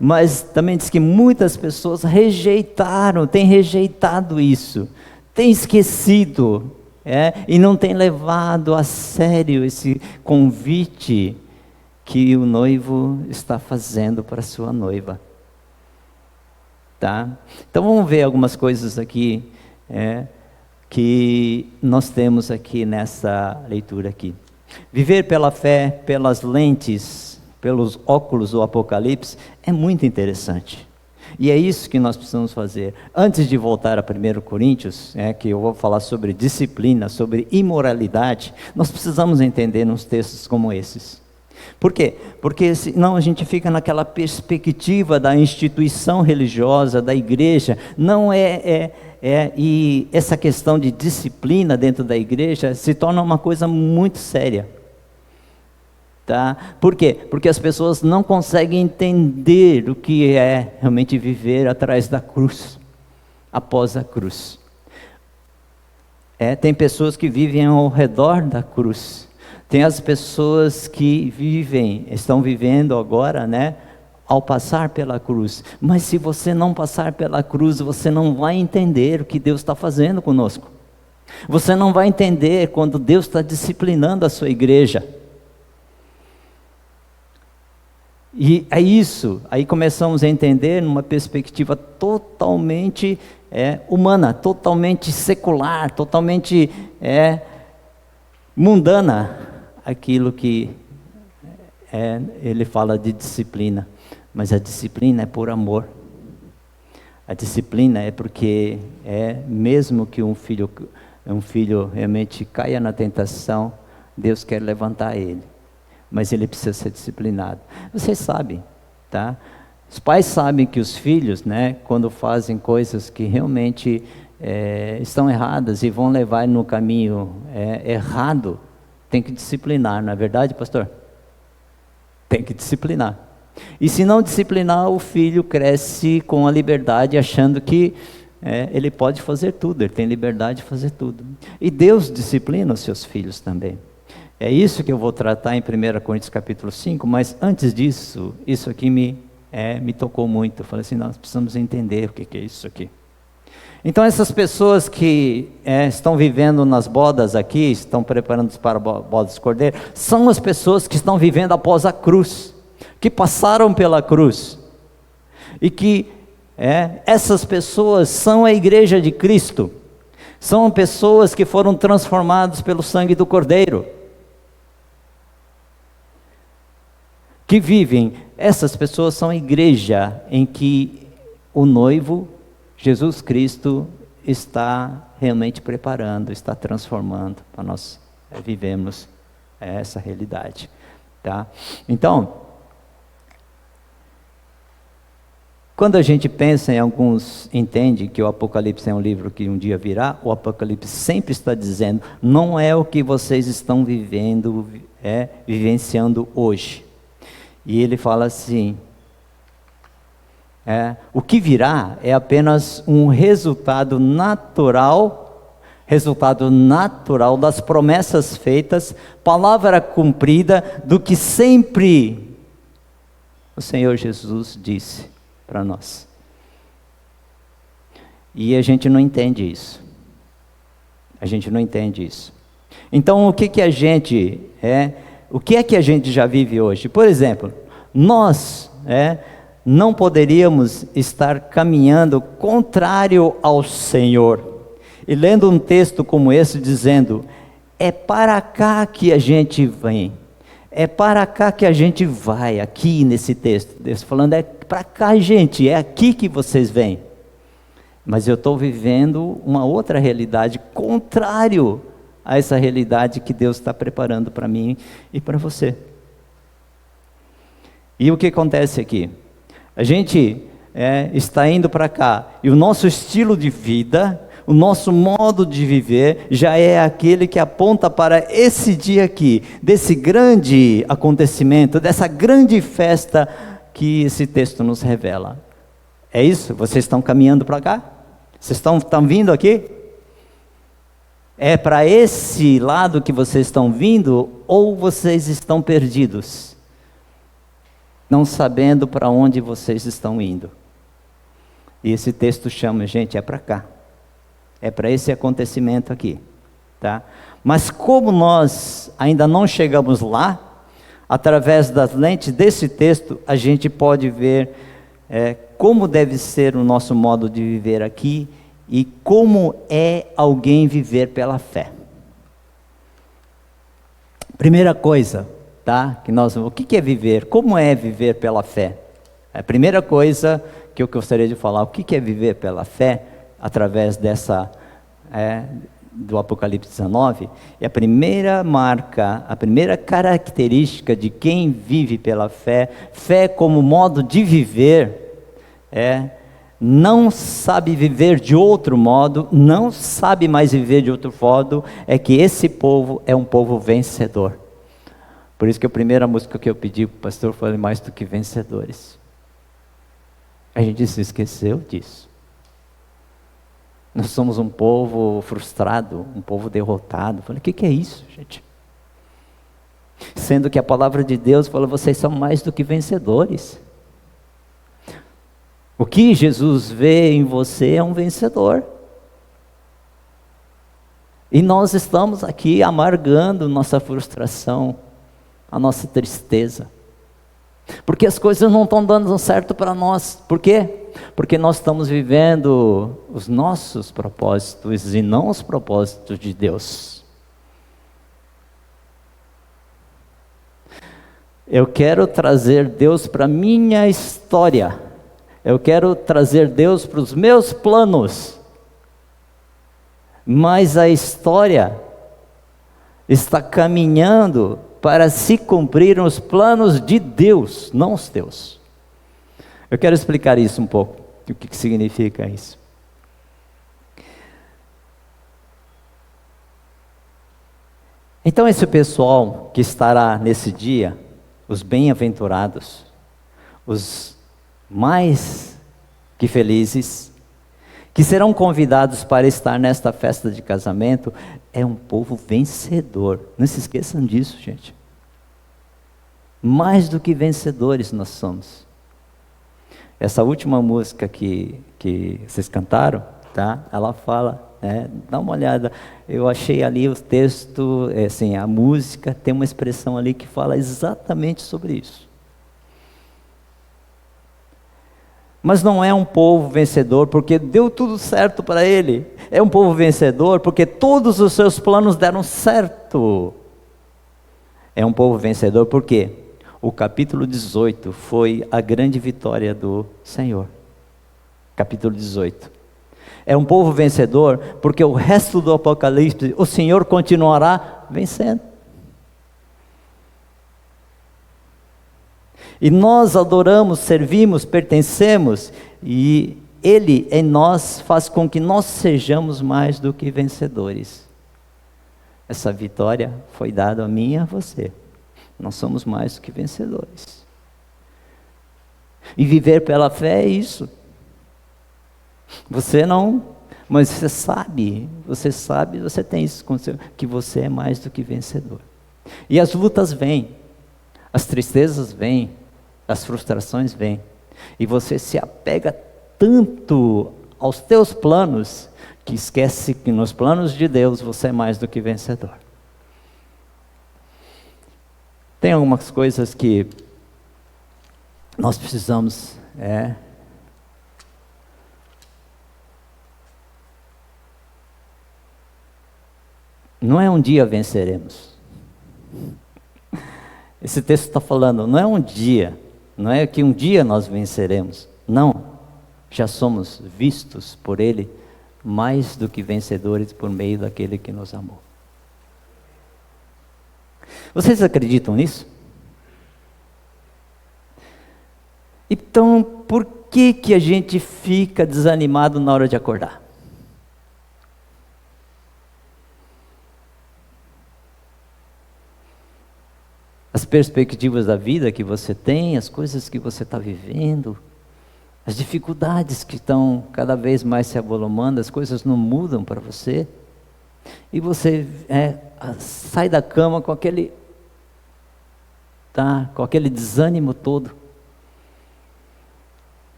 Mas também diz que muitas pessoas têm rejeitado isso. Têm esquecido. E não têm levado a sério esse convite que o noivo está fazendo para a sua noiva, tá? Então vamos ver algumas coisas aqui, que nós temos aqui nessa leitura aqui. Viver pela fé, pelas lentes, pelos óculos do Apocalipse, é muito interessante. E é isso que nós precisamos fazer. Antes de voltar a 1 Coríntios, que eu vou falar sobre disciplina, sobre imoralidade, nós precisamos entender uns textos como esses. Por quê? Porque senão a gente fica naquela perspectiva da instituição religiosa, da igreja. Não e essa questão de disciplina dentro da igreja se torna uma coisa muito séria. Tá? Por quê? Porque as pessoas não conseguem entender o que é realmente viver atrás da cruz, após a cruz. Tem pessoas que vivem ao redor da cruz. Tem as pessoas que estão vivendo agora, ao passar pela cruz. Mas se você não passar pela cruz, você não vai entender o que Deus está fazendo conosco. Você não vai entender quando Deus está disciplinando a sua igreja. E é isso, aí começamos a entender numa perspectiva totalmente humana, totalmente secular, totalmente mundana, aquilo que ele fala de disciplina. Mas a disciplina é por amor. A disciplina é porque mesmo que um filho realmente caia na tentação, Deus quer levantar ele. Mas ele precisa ser disciplinado. Vocês sabem, tá? Os pais sabem que os filhos, quando fazem coisas que realmente estão erradas e vão levar no caminho errado, tem que disciplinar, não é verdade, pastor? Tem que disciplinar. E se não disciplinar, o filho cresce com a liberdade, achando que ele pode fazer tudo, ele tem liberdade de fazer tudo. E Deus disciplina os seus filhos também. É isso que eu vou tratar em 1 Coríntios capítulo 5, mas antes disso, isso aqui me tocou muito. Eu falei assim, nós precisamos entender o que é isso aqui. Então essas pessoas que estão vivendo nas bodas aqui, estão preparando para bodas do Cordeiro, são as pessoas que estão vivendo após a cruz, que passaram pela cruz, e que essas pessoas são a igreja de Cristo, são pessoas que foram transformadas pelo sangue do Cordeiro, que vivem, essas pessoas são a igreja em que o noivo, Jesus Cristo, está realmente preparando, está transformando para nós vivemos essa realidade, tá? Então, quando a gente pensa em alguns, entende que o Apocalipse é um livro que um dia virá, o Apocalipse sempre está dizendo, não é o que vocês estão vivendo, vivenciando hoje. E ele fala assim, o que virá é apenas um resultado natural das promessas feitas, palavra cumprida do que sempre o Senhor Jesus disse para nós. E a gente não entende isso. A gente não entende isso. Então, o que a gente o que é que a gente já vive hoje? Por exemplo, nós não poderíamos estar caminhando contrário ao Senhor. E lendo um texto como esse dizendo, é para cá que a gente vem. É para cá que a gente vai, aqui nesse texto. Deus falando, é para cá, gente, é aqui que vocês vêm. Mas eu estou vivendo uma outra realidade, contrário a essa realidade que Deus está preparando para mim e para você. E o que acontece aqui? A gente está indo para cá, e o nosso estilo de vida, o nosso modo de viver, já é aquele que aponta para esse dia aqui, desse grande acontecimento, dessa grande festa que esse texto nos revela. É isso? Vocês estão caminhando para cá? Vocês estão vindo aqui? É para esse lado que vocês estão vindo, ou vocês estão perdidos, não sabendo para onde vocês estão indo? E esse texto chama, gente, é para cá. É para esse acontecimento aqui, tá? Mas como nós ainda não chegamos lá, através das lentes desse texto, a gente pode ver como deve ser o nosso modo de viver aqui e como é alguém viver pela fé. Primeira coisa, tá? O que é viver? Como é viver pela fé? A primeira coisa que eu gostaria de falar, o que é viver pela fé? Através do Apocalipse 19, é a primeira marca, a primeira característica de quem vive pela fé, fé como modo de viver, não sabe viver de outro modo, não sabe mais viver de outro modo, é que esse povo é um povo vencedor. Por isso que a primeira música que eu pedi para o pastor foi mais do que vencedores. A gente se esqueceu disso. Nós somos um povo frustrado, um povo derrotado. Falei, o que é isso, gente? Sendo que a palavra de Deus fala, vocês são mais do que vencedores. O que Jesus vê em você é um vencedor. E nós estamos aqui amargando nossa frustração, a nossa tristeza. Porque as coisas não estão dando certo para nós. Por quê? Porque nós estamos vivendo os nossos propósitos e não os propósitos de Deus. Eu quero trazer Deus para a minha história. Eu quero trazer Deus para os meus planos. Mas a história está caminhando para se cumprir os planos de Deus, não os teus. Eu quero explicar isso um pouco, o que significa isso. Então esse pessoal que estará nesse dia, os bem-aventurados, os mais que felizes, que serão convidados para estar nesta festa de casamento, é um povo vencedor. Não se esqueçam disso, gente. Mais do que vencedores nós somos. Essa última música que vocês cantaram, tá? Ela fala, dá uma olhada, eu achei ali o texto, assim, a música tem uma expressão ali que fala exatamente sobre isso. Mas não é um povo vencedor porque deu tudo certo para ele. É um povo vencedor porque todos os seus planos deram certo. É um povo vencedor porque o capítulo 18 foi a grande vitória do Senhor. Capítulo 18. É um povo vencedor, porque o resto do Apocalipse, o Senhor continuará vencendo. E nós adoramos, servimos, pertencemos, e Ele em nós faz com que nós sejamos mais do que vencedores. Essa vitória foi dada a mim e a você. Nós somos mais do que vencedores. E viver pela fé é isso. Você não, mas você sabe, você tem isso com você, que você é mais do que vencedor. E as lutas vêm, as tristezas vêm, as frustrações vêm, e você se apega tanto aos teus planos, que esquece que nos planos de Deus você é mais do que vencedor. Tem algumas coisas que nós precisamos, não é um dia venceremos. Esse texto está falando, não é um dia, não é que um dia nós venceremos. Não, já somos vistos por Ele mais do que vencedores por meio daquele que nos amou. Vocês acreditam nisso? Então, por que a gente fica desanimado na hora de acordar? As perspectivas da vida que você tem, as coisas que você está vivendo, as dificuldades que estão cada vez mais se avolumando, as coisas não mudam para você, e você sai da cama com aquele desânimo todo,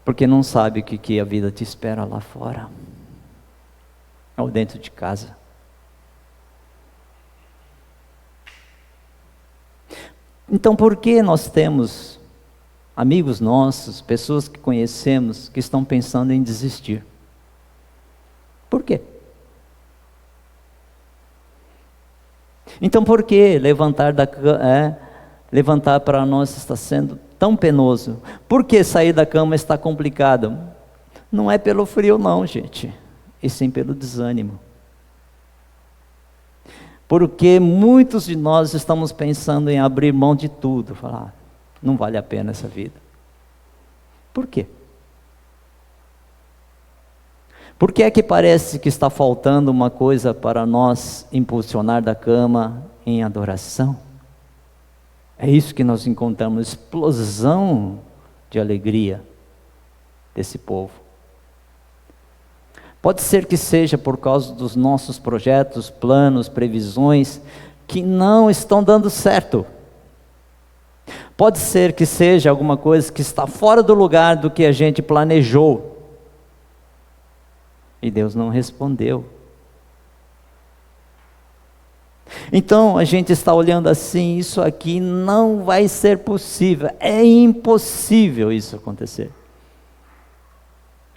porque não sabe o que a vida te espera lá fora, ou dentro de casa. Então, por que nós temos amigos nossos, pessoas que conhecemos, que estão pensando em desistir? Por quê? Então, por que levantar para nós está sendo tão penoso? Por que sair da cama está complicado? Não é pelo frio não, gente, e sim pelo desânimo. Porque muitos de nós estamos pensando em abrir mão de tudo, falar, não vale a pena essa vida. Por quê? Por que é que parece que está faltando uma coisa para nós impulsionar da cama em adoração? É isso que nós encontramos, explosão de alegria desse povo. Pode ser que seja por causa dos nossos projetos, planos, previsões, que não estão dando certo. Pode ser que seja alguma coisa que está fora do lugar do que a gente planejou. E Deus não respondeu. Então a gente está olhando assim, isso aqui não vai ser possível, é impossível isso acontecer.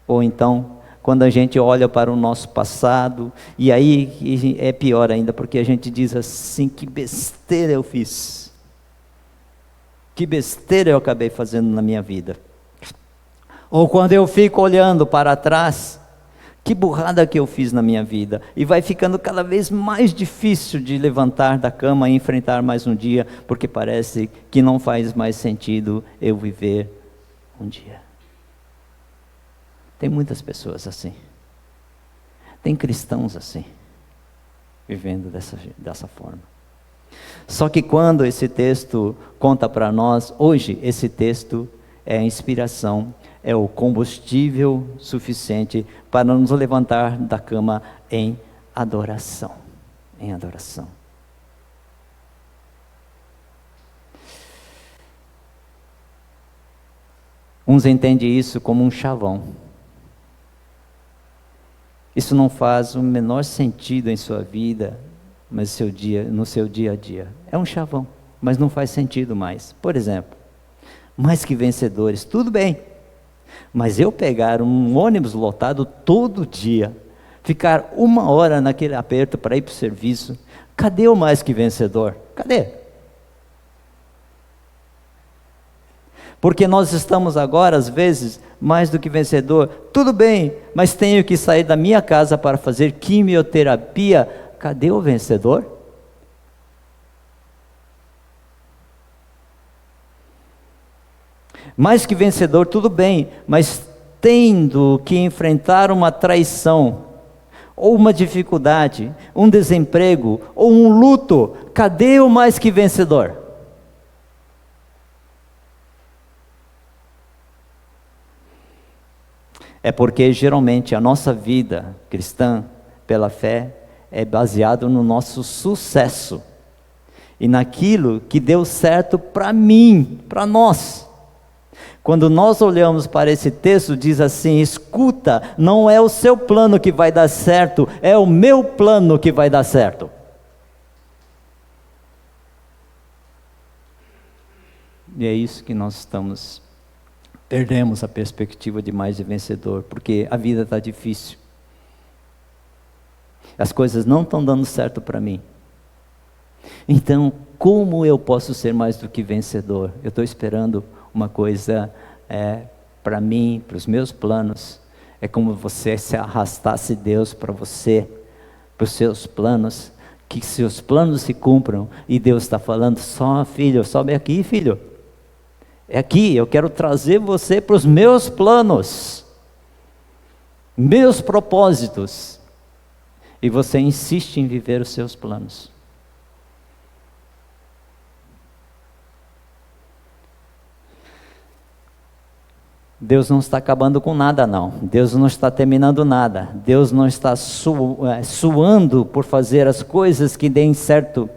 Ou então, quando a gente olha para o nosso passado, e aí é pior ainda, porque a gente diz assim, que besteira eu fiz. Que besteira eu acabei fazendo na minha vida. Ou quando eu fico olhando para trás, que burrada que eu fiz na minha vida. E vai ficando cada vez mais difícil de levantar da cama e enfrentar mais um dia, porque parece que não faz mais sentido eu viver um dia. Tem muitas pessoas assim. Tem cristãos assim, vivendo dessa forma. Só que quando esse texto conta para nós, hoje esse texto é a inspiração, é o combustível suficiente para nos levantar da cama em adoração. Em adoração. Uns entendem isso como um chavão. Isso não faz o menor sentido em sua vida, mas no seu dia a dia. É um chavão, mas não faz sentido mais. Por exemplo, mais que vencedores, tudo bem. Mas eu pegar um ônibus lotado todo dia, ficar 1 hora naquele aperto para ir para o serviço, cadê o mais que vencedor? Cadê? Porque nós estamos agora, às vezes, mais do que vencedor. Tudo bem, mas tenho que sair da minha casa para fazer quimioterapia. Cadê o vencedor? Mais que vencedor, tudo bem, mas tendo que enfrentar uma traição, ou uma dificuldade, um desemprego, ou um luto, cadê o mais que vencedor? É porque geralmente a nossa vida cristã, pela fé, é baseado no nosso sucesso, e naquilo que deu certo para mim, para nós. Quando nós olhamos para esse texto, diz assim: escuta, não é o seu plano que vai dar certo, é o meu plano que vai dar certo. E é isso que nós perdemos a perspectiva de mais de vencedor, porque a vida está difícil. As coisas não estão dando certo para mim. Então, como eu posso ser mais do que vencedor? Eu estou esperando uma coisa para mim, para os meus planos. É como você se arrastasse Deus para você, para os seus planos, que seus planos se cumpram. E Deus está falando: só filho, sobe aqui, filho. É aqui, eu quero trazer você para os meus planos, meus propósitos. E você insiste em viver os seus planos. Deus não está acabando com nada, não. Deus não está terminando nada. Deus não está suando por fazer as coisas que deem certo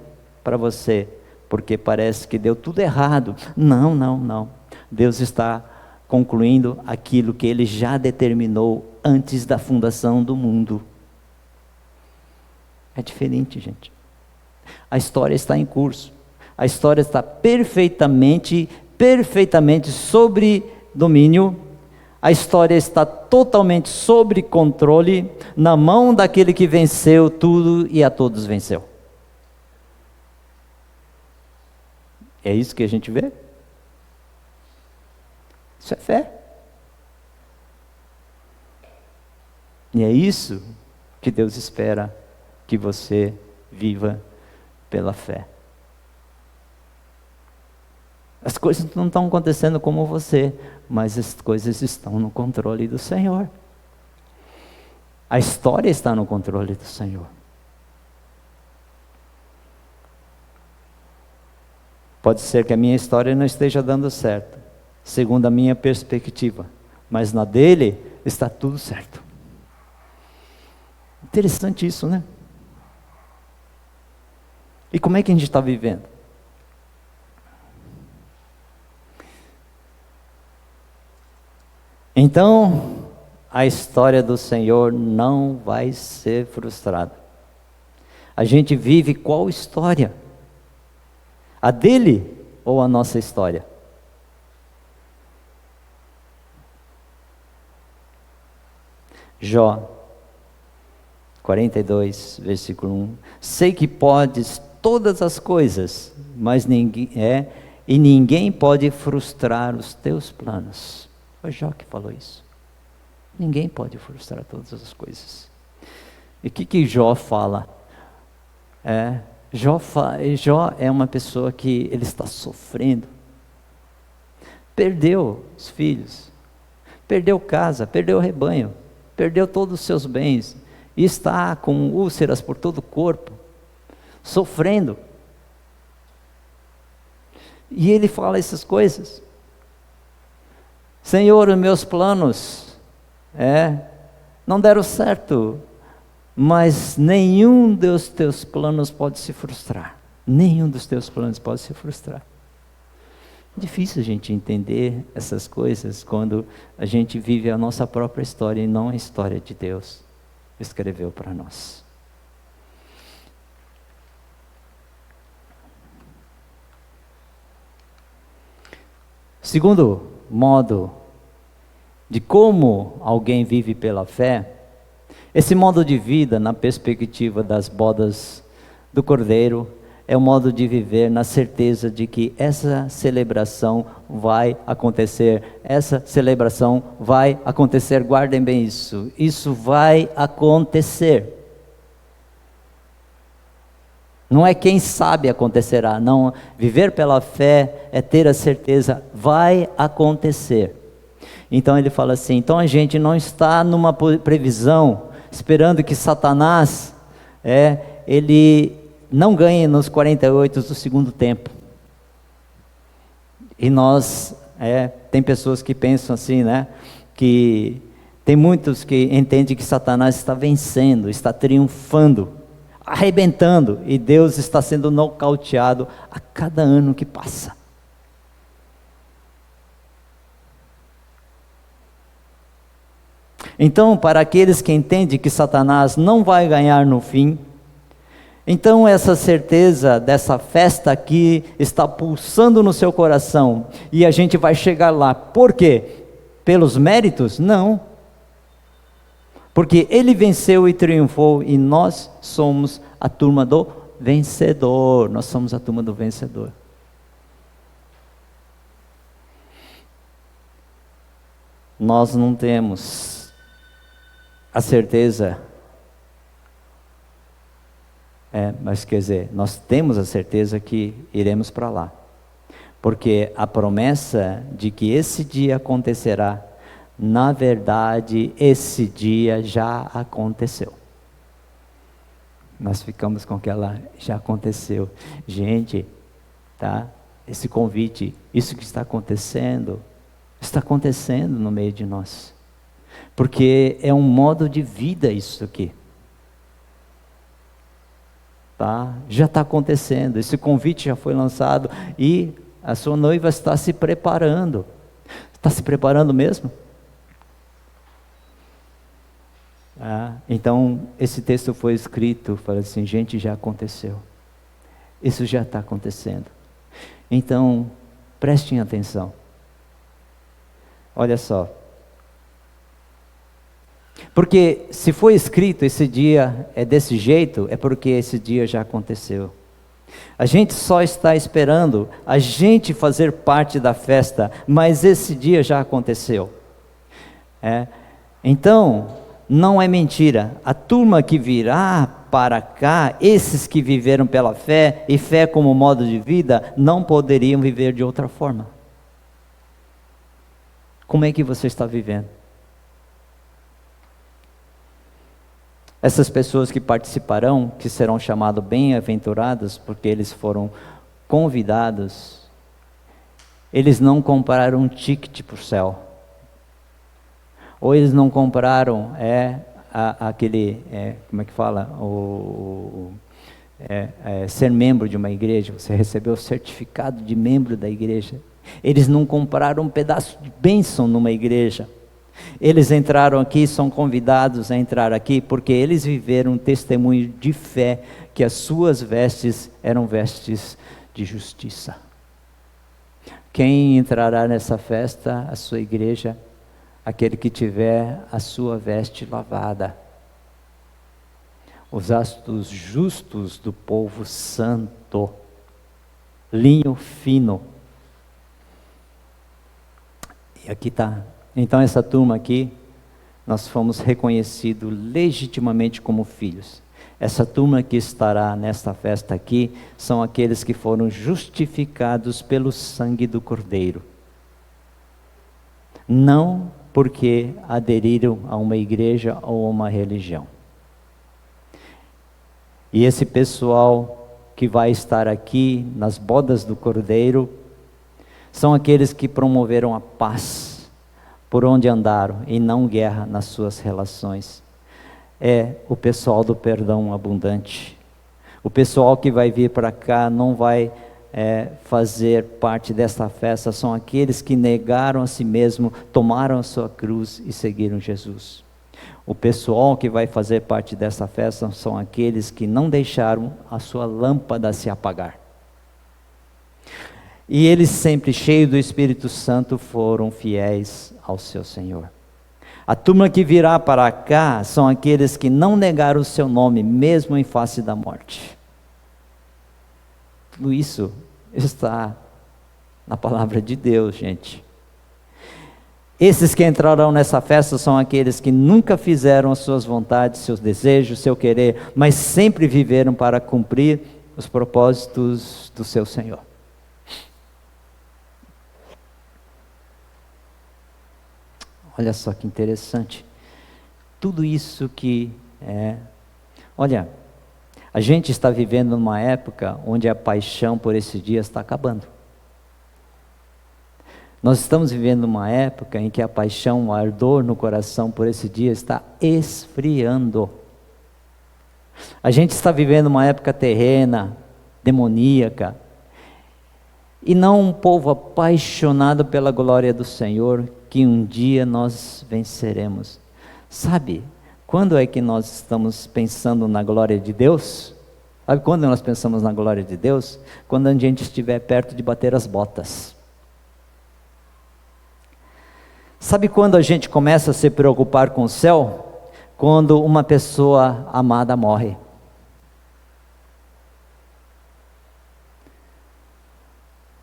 para você, porque parece que deu tudo errado. Não, não, não. Deus está concluindo aquilo que Ele já determinou antes da fundação do mundo. É diferente, gente. A história está em curso. A história está perfeitamente sobre domínio. A história está totalmente sob controle, na mão daquele que venceu tudo e a todos venceu. É isso que a gente vê? Isso é fé. E é isso que Deus espera que você viva pela fé. As coisas não estão acontecendo como você, mas as coisas estão no controle do Senhor. A história está no controle do Senhor. Pode ser que a minha história não esteja dando certo, segundo a minha perspectiva, mas na dele está tudo certo. Interessante isso, né? E como é que a gente está vivendo? Então, a história do Senhor não vai ser frustrada. A gente vive qual história? A dele ou a nossa história? Jó 42, versículo 1. Sei que podes todas as coisas, mas ninguém pode frustrar os teus planos. Foi Jó que falou isso. Ninguém pode frustrar todas as coisas. E o que Jó fala? Jó é uma pessoa que ele está sofrendo. Perdeu os filhos, perdeu casa, perdeu o rebanho, perdeu todos os seus bens, e está com úlceras por todo o corpo, sofrendo. E ele fala essas coisas. Senhor, os meus planos não deram certo, mas nenhum dos teus planos pode se frustrar. Nenhum dos teus planos pode se frustrar. É difícil a gente entender essas coisas quando a gente vive a nossa própria história e não a história de Deus escreveu para nós. Segundo modo de como alguém vive pela fé, esse modo de vida na perspectiva das bodas do Cordeiro é o modo de viver na certeza de que essa celebração vai acontecer. Essa celebração vai acontecer. Guardem bem isso. Isso vai acontecer. Não é quem sabe acontecerá. Não. Viver pela fé é ter a certeza. Vai acontecer. Então ele fala assim, então a gente não está numa previsão, esperando que Satanás, ele não ganhe nos 48 do segundo tempo. E nós, tem pessoas que pensam assim, né, que tem muitos que entendem que Satanás está vencendo, está triunfando, arrebentando, e Deus está sendo nocauteado a cada ano que passa. Então, para aqueles que entendem que Satanás não vai ganhar no fim, então essa certeza dessa festa aqui está pulsando no seu coração, e a gente vai chegar lá. Por quê? Pelos méritos? Não. Porque ele venceu e triunfou, e nós somos a turma do vencedor. Nós somos a turma do vencedor. Nós não temos a certeza, mas quer dizer, nós temos a certeza que iremos para lá, porque a promessa de que esse dia acontecerá, na verdade, esse dia já aconteceu. Nós ficamos com aquela, já aconteceu. Gente, tá? Esse convite, isso que está acontecendo no meio de nós. Porque é um modo de vida isso aqui. Tá? Já está acontecendo, esse convite já foi lançado e a sua noiva está se preparando. Está se preparando mesmo? Então, esse texto foi escrito, fala assim, gente, já aconteceu. Isso já está acontecendo. Então, prestem atenção. Olha só. Porque se foi escrito esse dia é desse jeito, é porque esse dia já aconteceu. A gente só está esperando a gente fazer parte da festa, mas esse dia já aconteceu. Então, não é mentira. A turma que virá para cá, esses que viveram pela fé, e fé como modo de vida, não poderiam viver de outra forma. Como é que você está vivendo? Essas pessoas que participarão, que serão chamados bem-aventurados, porque eles foram convidados, eles não compraram um ticket para o céu. Ou eles não compraram aquele, como é que fala? Ser membro de uma igreja, você recebeu o certificado de membro da igreja. Eles não compraram um pedaço de bênção numa igreja. Eles entraram aqui, são convidados a entrar aqui, porque eles viveram um testemunho de fé, que as suas vestes eram vestes de justiça. Quem entrará nessa festa, a sua igreja? Aquele que tiver a sua veste lavada. Os atos justos do povo santo, linho fino. E aqui está. Então essa turma aqui, nós fomos reconhecidos legitimamente como filhos. Essa turma que estará nesta festa aqui, são aqueles que foram justificados pelo sangue do Cordeiro. Não porque aderiram a uma igreja ou a uma religião. E esse pessoal que vai estar aqui nas bodas do Cordeiro, são aqueles que promoveram a paz por onde andaram, e não guerra nas suas relações. É o pessoal do perdão abundante. O pessoal que vai vir para cá não vai fazer parte desta festa, são aqueles que negaram a si mesmo, tomaram a sua cruz e seguiram Jesus. O pessoal que vai fazer parte dessa festa são aqueles que não deixaram a sua lâmpada se apagar. E eles sempre cheios do Espírito Santo foram fiéis ao seu Senhor. A turma que virá para cá são aqueles que não negaram o seu nome, mesmo em face da morte. Tudo isso está na palavra de Deus, gente. Esses que entrarão nessa festa são aqueles que nunca fizeram as suas vontades, seus desejos, seu querer, mas sempre viveram para cumprir os propósitos do seu Senhor. Olha só que interessante. Tudo isso que é... Olha, a gente está vivendo numa época onde a paixão por esse dia está acabando. Nós estamos vivendo uma época em que a paixão, o ardor no coração por esse dia está esfriando. A gente está vivendo uma época terrena, demoníaca, e não um povo apaixonado pela glória do Senhor, que um dia nós venceremos. Sabe, quando é que nós estamos pensando na glória de Deus? Sabe quando nós pensamos na glória de Deus? Quando a gente estiver perto de bater as botas. Sabe quando a gente começa a se preocupar com o céu? Quando uma pessoa amada morre.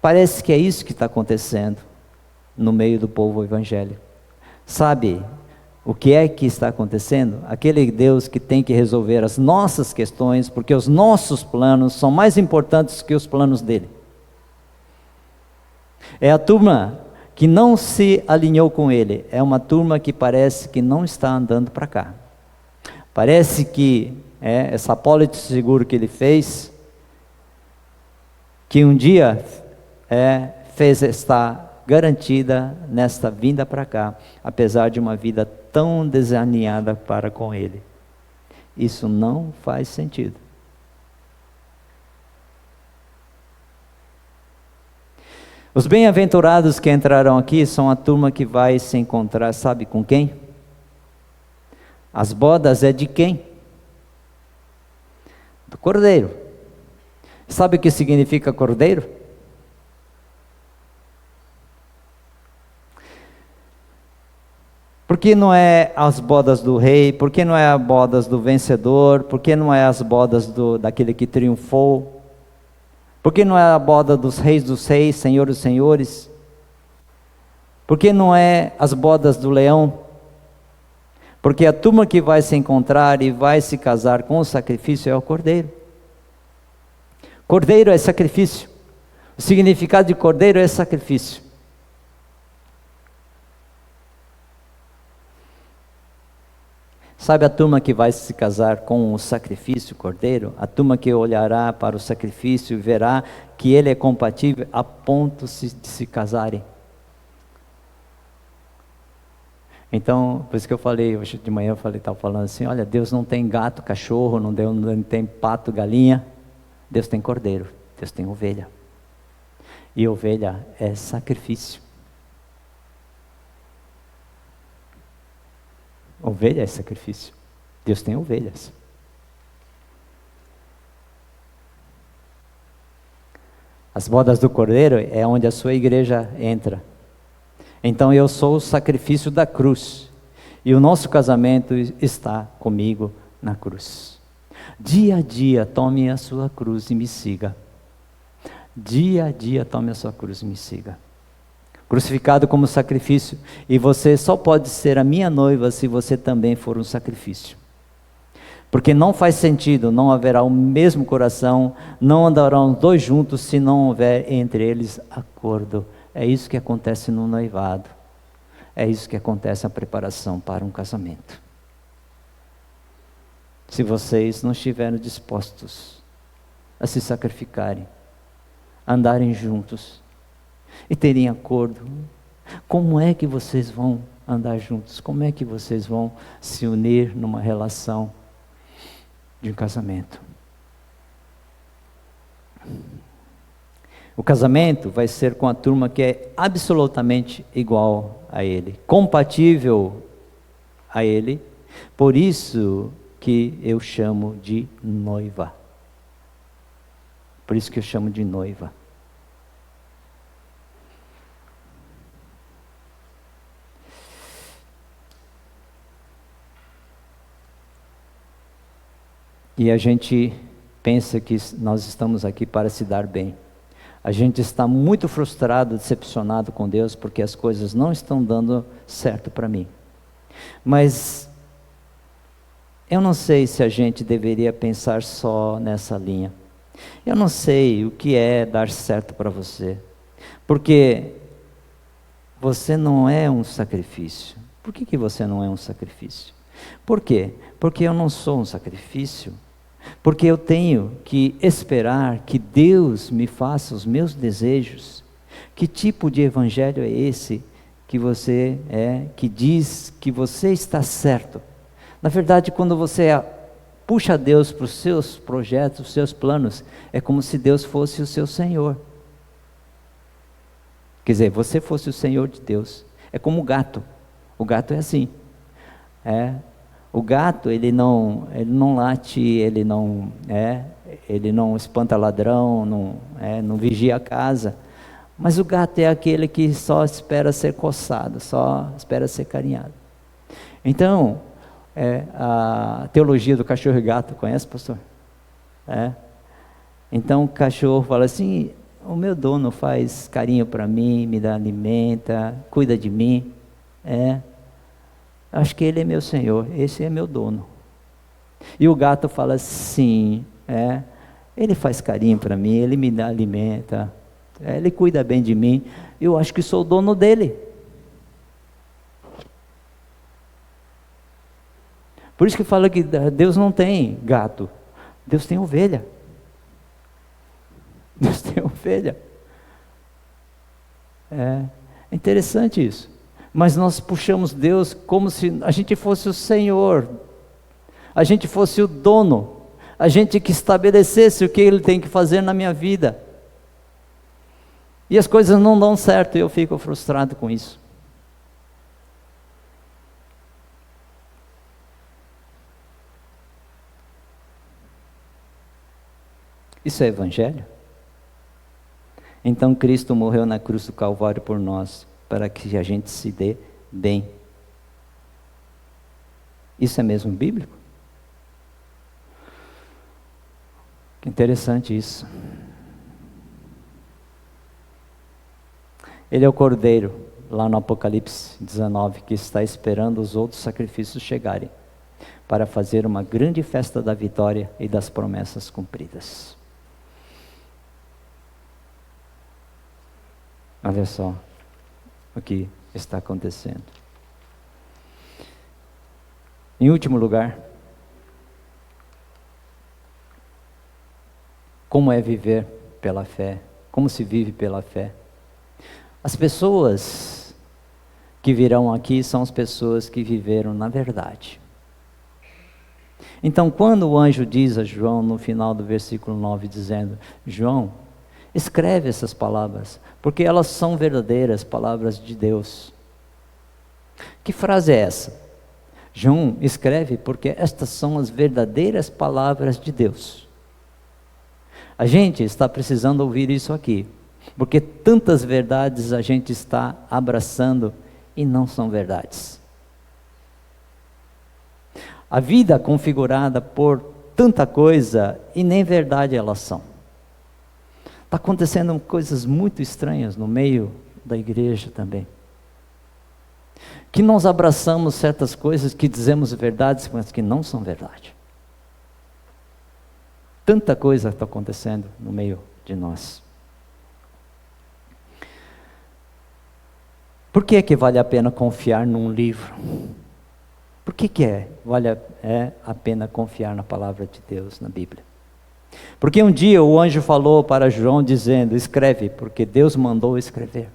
Parece que é isso que está acontecendo no meio do povo evangélico. Sabe o que é que está acontecendo? Aquele Deus que tem que resolver as nossas questões, porque os nossos planos são mais importantes que os planos dele. É a turma que não se alinhou com ele, é uma turma que parece que não está andando para cá. Parece que essa apólice seguro que ele fez, que um dia fez estar garantida nesta vinda para cá, apesar de uma vida tão desalinhada para com ele. Isso não faz sentido. Os bem-aventurados que entrarão aqui são a turma que vai se encontrar, sabe com quem? As bodas é de quem? Do Cordeiro. Sabe o que significa Cordeiro? Por que não é as bodas do rei? Por que não é as bodas do vencedor? Por que não é as bodas daquele que triunfou? Por que não é a boda dos reis, Senhor dos senhores? Por que não é as bodas do leão? Porque a turma que vai se encontrar e vai se casar com o sacrifício é o Cordeiro. Cordeiro é sacrifício. O significado de Cordeiro é sacrifício. Sabe a turma que vai se casar com o sacrifício, Cordeiro? A turma que olhará para o sacrifício e verá que ele é compatível a ponto de se casarem. Então, por isso que eu falei, hoje de manhã estava falando assim, olha, Deus não tem gato, cachorro, não tem pato, galinha. Deus tem cordeiro, Deus tem ovelha. E ovelha é sacrifício. Ovelha é sacrifício. Deus tem ovelhas. As bodas do Cordeiro é onde a sua igreja entra. Então eu sou o sacrifício da cruz. E o nosso casamento está comigo na cruz. Dia a dia tome a sua cruz e me siga. Dia a dia tome a sua cruz e me siga. Crucificado como sacrifício, e você só pode ser a minha noiva se você também for um sacrifício. Porque não faz sentido, não haverá o mesmo coração, não andarão os dois juntos se não houver entre eles acordo. É isso que acontece no noivado. É isso que acontece na preparação para um casamento. Se vocês não estiverem dispostos a se sacrificarem, andarem juntos, e terem acordo, como é que vocês vão andar juntos? Como é que vocês vão se unir numa relação de um casamento? O casamento vai ser com a turma que é absolutamente igual a ele, compatível a ele, por isso que eu chamo de noiva. Por isso que eu chamo de noiva. E a gente pensa que nós estamos aqui para se dar bem. A gente está muito frustrado, decepcionado com Deus, porque as coisas não estão dando certo para mim. Mas eu não sei se a gente deveria pensar só nessa linha. Eu não sei o que é dar certo para você, porque você não é um sacrifício. Por que você não é um sacrifício? Por quê? Porque eu não sou um sacrifício. Porque eu tenho que esperar que Deus me faça os meus desejos. Que tipo de evangelho é esse que você que diz que você está certo? Na verdade, quando você puxa Deus para os seus projetos, os seus planos, é como se Deus fosse o seu Senhor. Quer dizer, você fosse o Senhor de Deus. É como o gato. O gato é assim. O gato, ele não late, ele não espanta ladrão, não vigia a casa. Mas o gato é aquele que só espera ser coçado, só espera ser carinhado. Então, a teologia do cachorro e gato, conhece, pastor? Então o cachorro fala assim: o meu dono faz carinho para mim, me dá alimenta, cuida de mim. Acho que ele é meu Senhor, esse é meu dono. E o gato fala assim: ele faz carinho para mim, ele me dá alimenta, ele cuida bem de mim, eu acho que sou o dono dele. Por isso que fala que Deus não tem gato, Deus tem ovelha. Deus tem ovelha. É interessante isso. Mas nós puxamos Deus como se a gente fosse o Senhor, a gente fosse o dono, a gente que estabelecesse o que Ele tem que fazer na minha vida. E as coisas não dão certo e eu fico frustrado com isso. Isso é evangelho? Então Cristo morreu na cruz do Calvário por nós, para que a gente se dê bem. Isso é mesmo bíblico? Que interessante isso. Ele é o Cordeiro, lá no Apocalipse 19, que está esperando os outros sacrifícios chegarem, para fazer uma grande festa da vitória e das promessas cumpridas. Olha só o que está acontecendo. Em último lugar, como é viver pela fé? Como se vive pela fé? As pessoas que virão aqui são as pessoas que viveram na verdade. Então, quando o anjo diz a João, no final do versículo 9, dizendo: João, escreve essas palavras, porque elas são verdadeiras palavras de Deus. Que frase é essa? João, escreve, porque estas são as verdadeiras palavras de Deus. A gente está precisando ouvir isso aqui, porque tantas verdades a gente está abraçando e não são verdades. A vida configurada por tanta coisa e nem verdade elas são. Está acontecendo coisas muito estranhas no meio da igreja também. Que nós abraçamos certas coisas que dizemos verdades, mas que não são verdade. Tanta coisa está acontecendo no meio de nós. Por que é que vale a pena confiar num livro? Por que vale a pena confiar na palavra de Deus, na Bíblia? Porque um dia o anjo falou para João dizendo: escreve, porque Deus mandou escrever.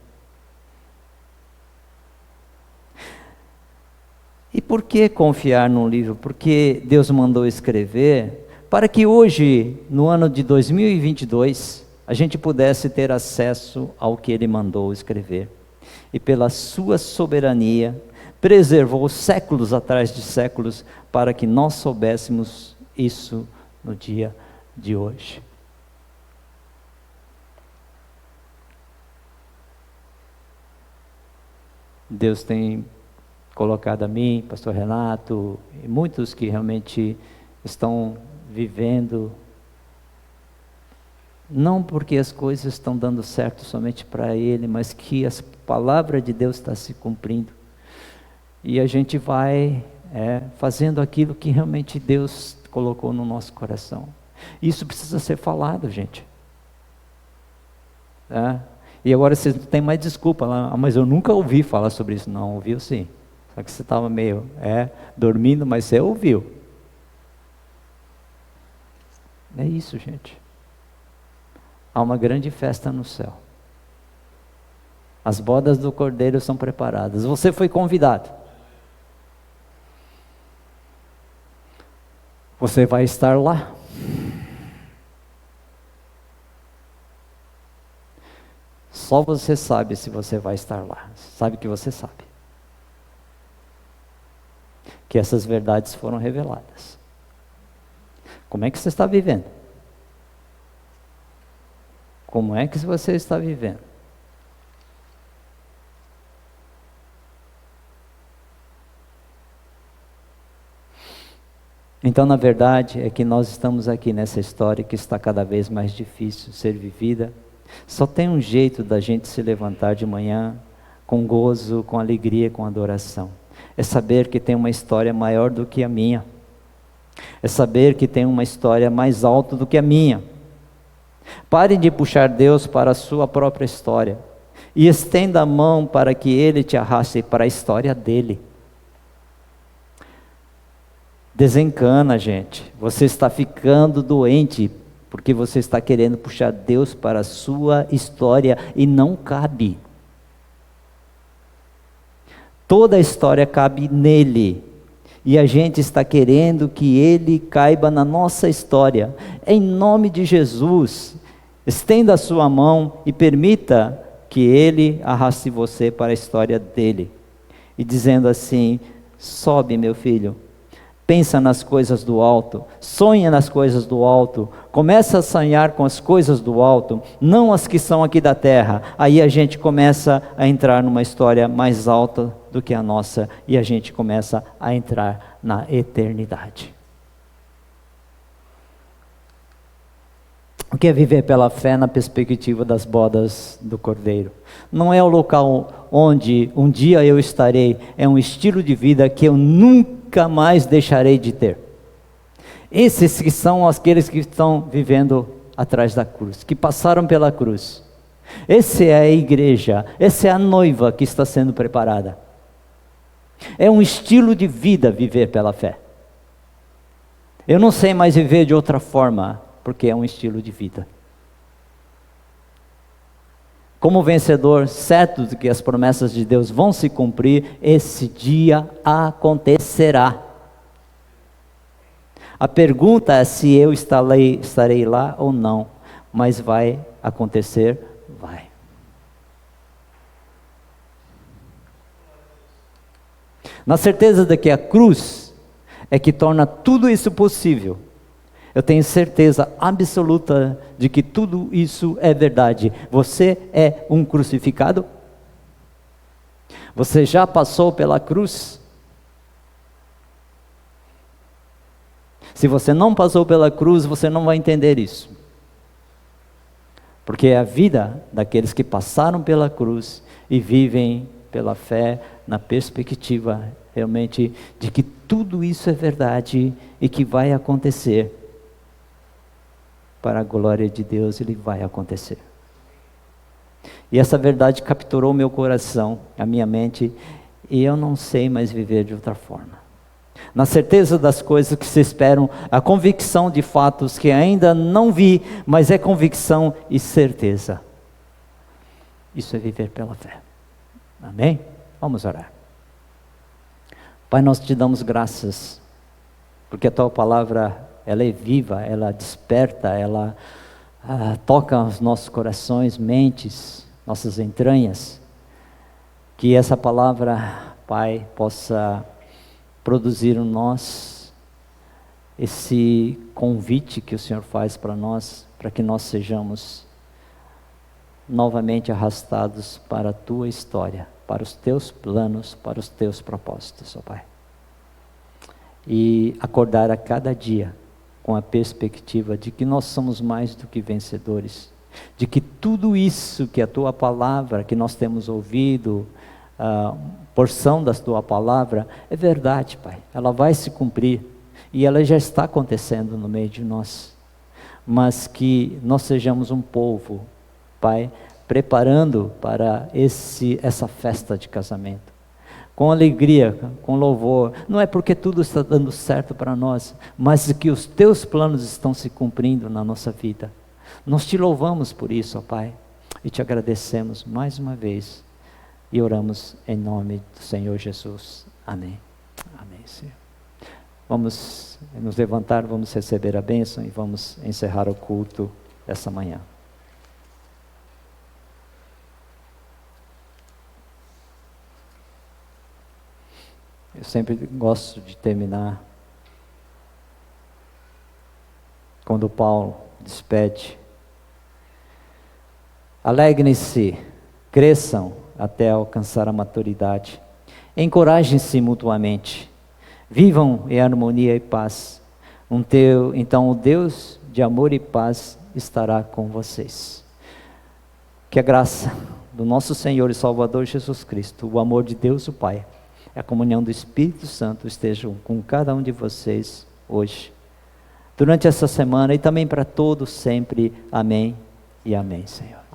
E por que confiar num livro? Porque Deus mandou escrever para que hoje, no ano de 2022, a gente pudesse ter acesso ao que Ele mandou escrever. E pela sua soberania, preservou séculos atrás de séculos, para que nós soubéssemos isso no dia de hoje. Deus tem colocado a mim, pastor Renato, e muitos que realmente estão vivendo Não porque as coisas estão dando certo somente para ele, mas que a palavra de Deus está se cumprindo. E a gente vai fazendo aquilo que realmente Deus colocou no nosso coração. Isso precisa ser falado, gente. E agora vocês não têm mais desculpa lá, mas eu nunca ouvi falar sobre isso. Não, ouviu sim. Só que você estava meio dormindo, mas você ouviu. É isso, gente. Há uma grande festa no céu. As bodas do Cordeiro são preparadas. Você foi convidado. Você vai estar lá. Só você sabe se você vai estar lá. Sabe que você sabe. Que essas verdades foram reveladas. Como é que você está vivendo? Como é que você está vivendo? Então, na verdade, é que nós estamos aqui nessa história que está cada vez mais difícil ser vivida. Só tem um jeito da gente se levantar de manhã com gozo, com alegria, com adoração. É saber que tem uma história maior do que a minha. É saber que tem uma história mais alta do que a minha. Parem de puxar Deus para a sua própria história e estenda a mão para que Ele te arraste para a história dEle. Desencana, gente. Você está ficando doente porque você está querendo puxar Deus para a sua história e não cabe. Toda a história cabe nele. E a gente está querendo que Ele caiba na nossa história. Em nome de Jesus, estenda a sua mão e permita que Ele arraste você para a história dEle. E dizendo assim: sobe, meu filho, pensa nas coisas do alto, sonha nas coisas do alto, começa a sonhar com as coisas do alto, não as que são aqui da terra. Aí a gente começa a entrar numa história mais alta do que a nossa, e a gente começa a entrar na eternidade. O que é viver pela fé na perspectiva das bodas do Cordeiro? Não é o local onde um dia eu estarei, é um estilo de vida que eu nunca mais deixarei de ter. Esses que são aqueles que estão vivendo atrás da cruz, que passaram pela cruz. Essa é a igreja, essa é a noiva que está sendo preparada. É um estilo de vida viver pela fé. Eu não sei mais viver de outra forma, porque é um estilo de vida. Como vencedor, certo de que as promessas de Deus vão se cumprir, esse dia acontecerá. A pergunta é se eu estarei lá ou não, mas vai acontecer, vai. Na certeza de que a cruz é que torna tudo isso possível, eu tenho certeza absoluta de que tudo isso é verdade. Você é um crucificado? Você já passou pela cruz? Se você não passou pela cruz, você não vai entender isso. Porque é a vida daqueles que passaram pela cruz e vivem pela fé, na perspectiva realmente de que tudo isso é verdade e que vai acontecer. Para a glória de Deus, ele vai acontecer. E essa verdade capturou meu coração, a minha mente, e eu não sei mais viver de outra forma. Na certeza das coisas que se esperam, a convicção de fatos que ainda não vi, mas é convicção e certeza. Isso é viver pela fé. Amém? Vamos orar. Pai, nós te damos graças, porque a tua palavra, ela é viva, ela desperta, ela toca os nossos corações, mentes, nossas entranhas. Que essa palavra, Pai, possa produzir em nós esse convite que o Senhor faz para nós, para que nós sejamos novamente arrastados para a tua história, para os teus planos, para os teus propósitos, ó Pai. E acordar a cada dia com a perspectiva de que nós somos mais do que vencedores, de que tudo isso que a Tua Palavra, que nós temos ouvido, porção da Tua Palavra, é verdade, Pai. Ela vai se cumprir e ela já está acontecendo no meio de nós. Mas que nós sejamos um povo, Pai, preparando para essa festa de casamento, com alegria, com louvor. Não é porque tudo está dando certo para nós, mas que os Teus planos estão se cumprindo na nossa vida. Nós Te louvamos por isso, ó Pai, e Te agradecemos mais uma vez, e oramos em nome do Senhor Jesus. Amém. Amém, Senhor. Vamos nos levantar, vamos receber a bênção e vamos encerrar o culto essa manhã. Eu sempre gosto de terminar quando Paulo despede. Alegrem-se, cresçam até alcançar a maturidade. Encorajem-se mutuamente. Vivam em harmonia e paz. Então o Deus de amor e paz estará com vocês. Que a graça do nosso Senhor e Salvador Jesus Cristo, o amor de Deus o Pai, a comunhão do Espírito Santo estejam com cada um de vocês hoje, durante essa semana e também para todos sempre. Amém e amém, Senhor.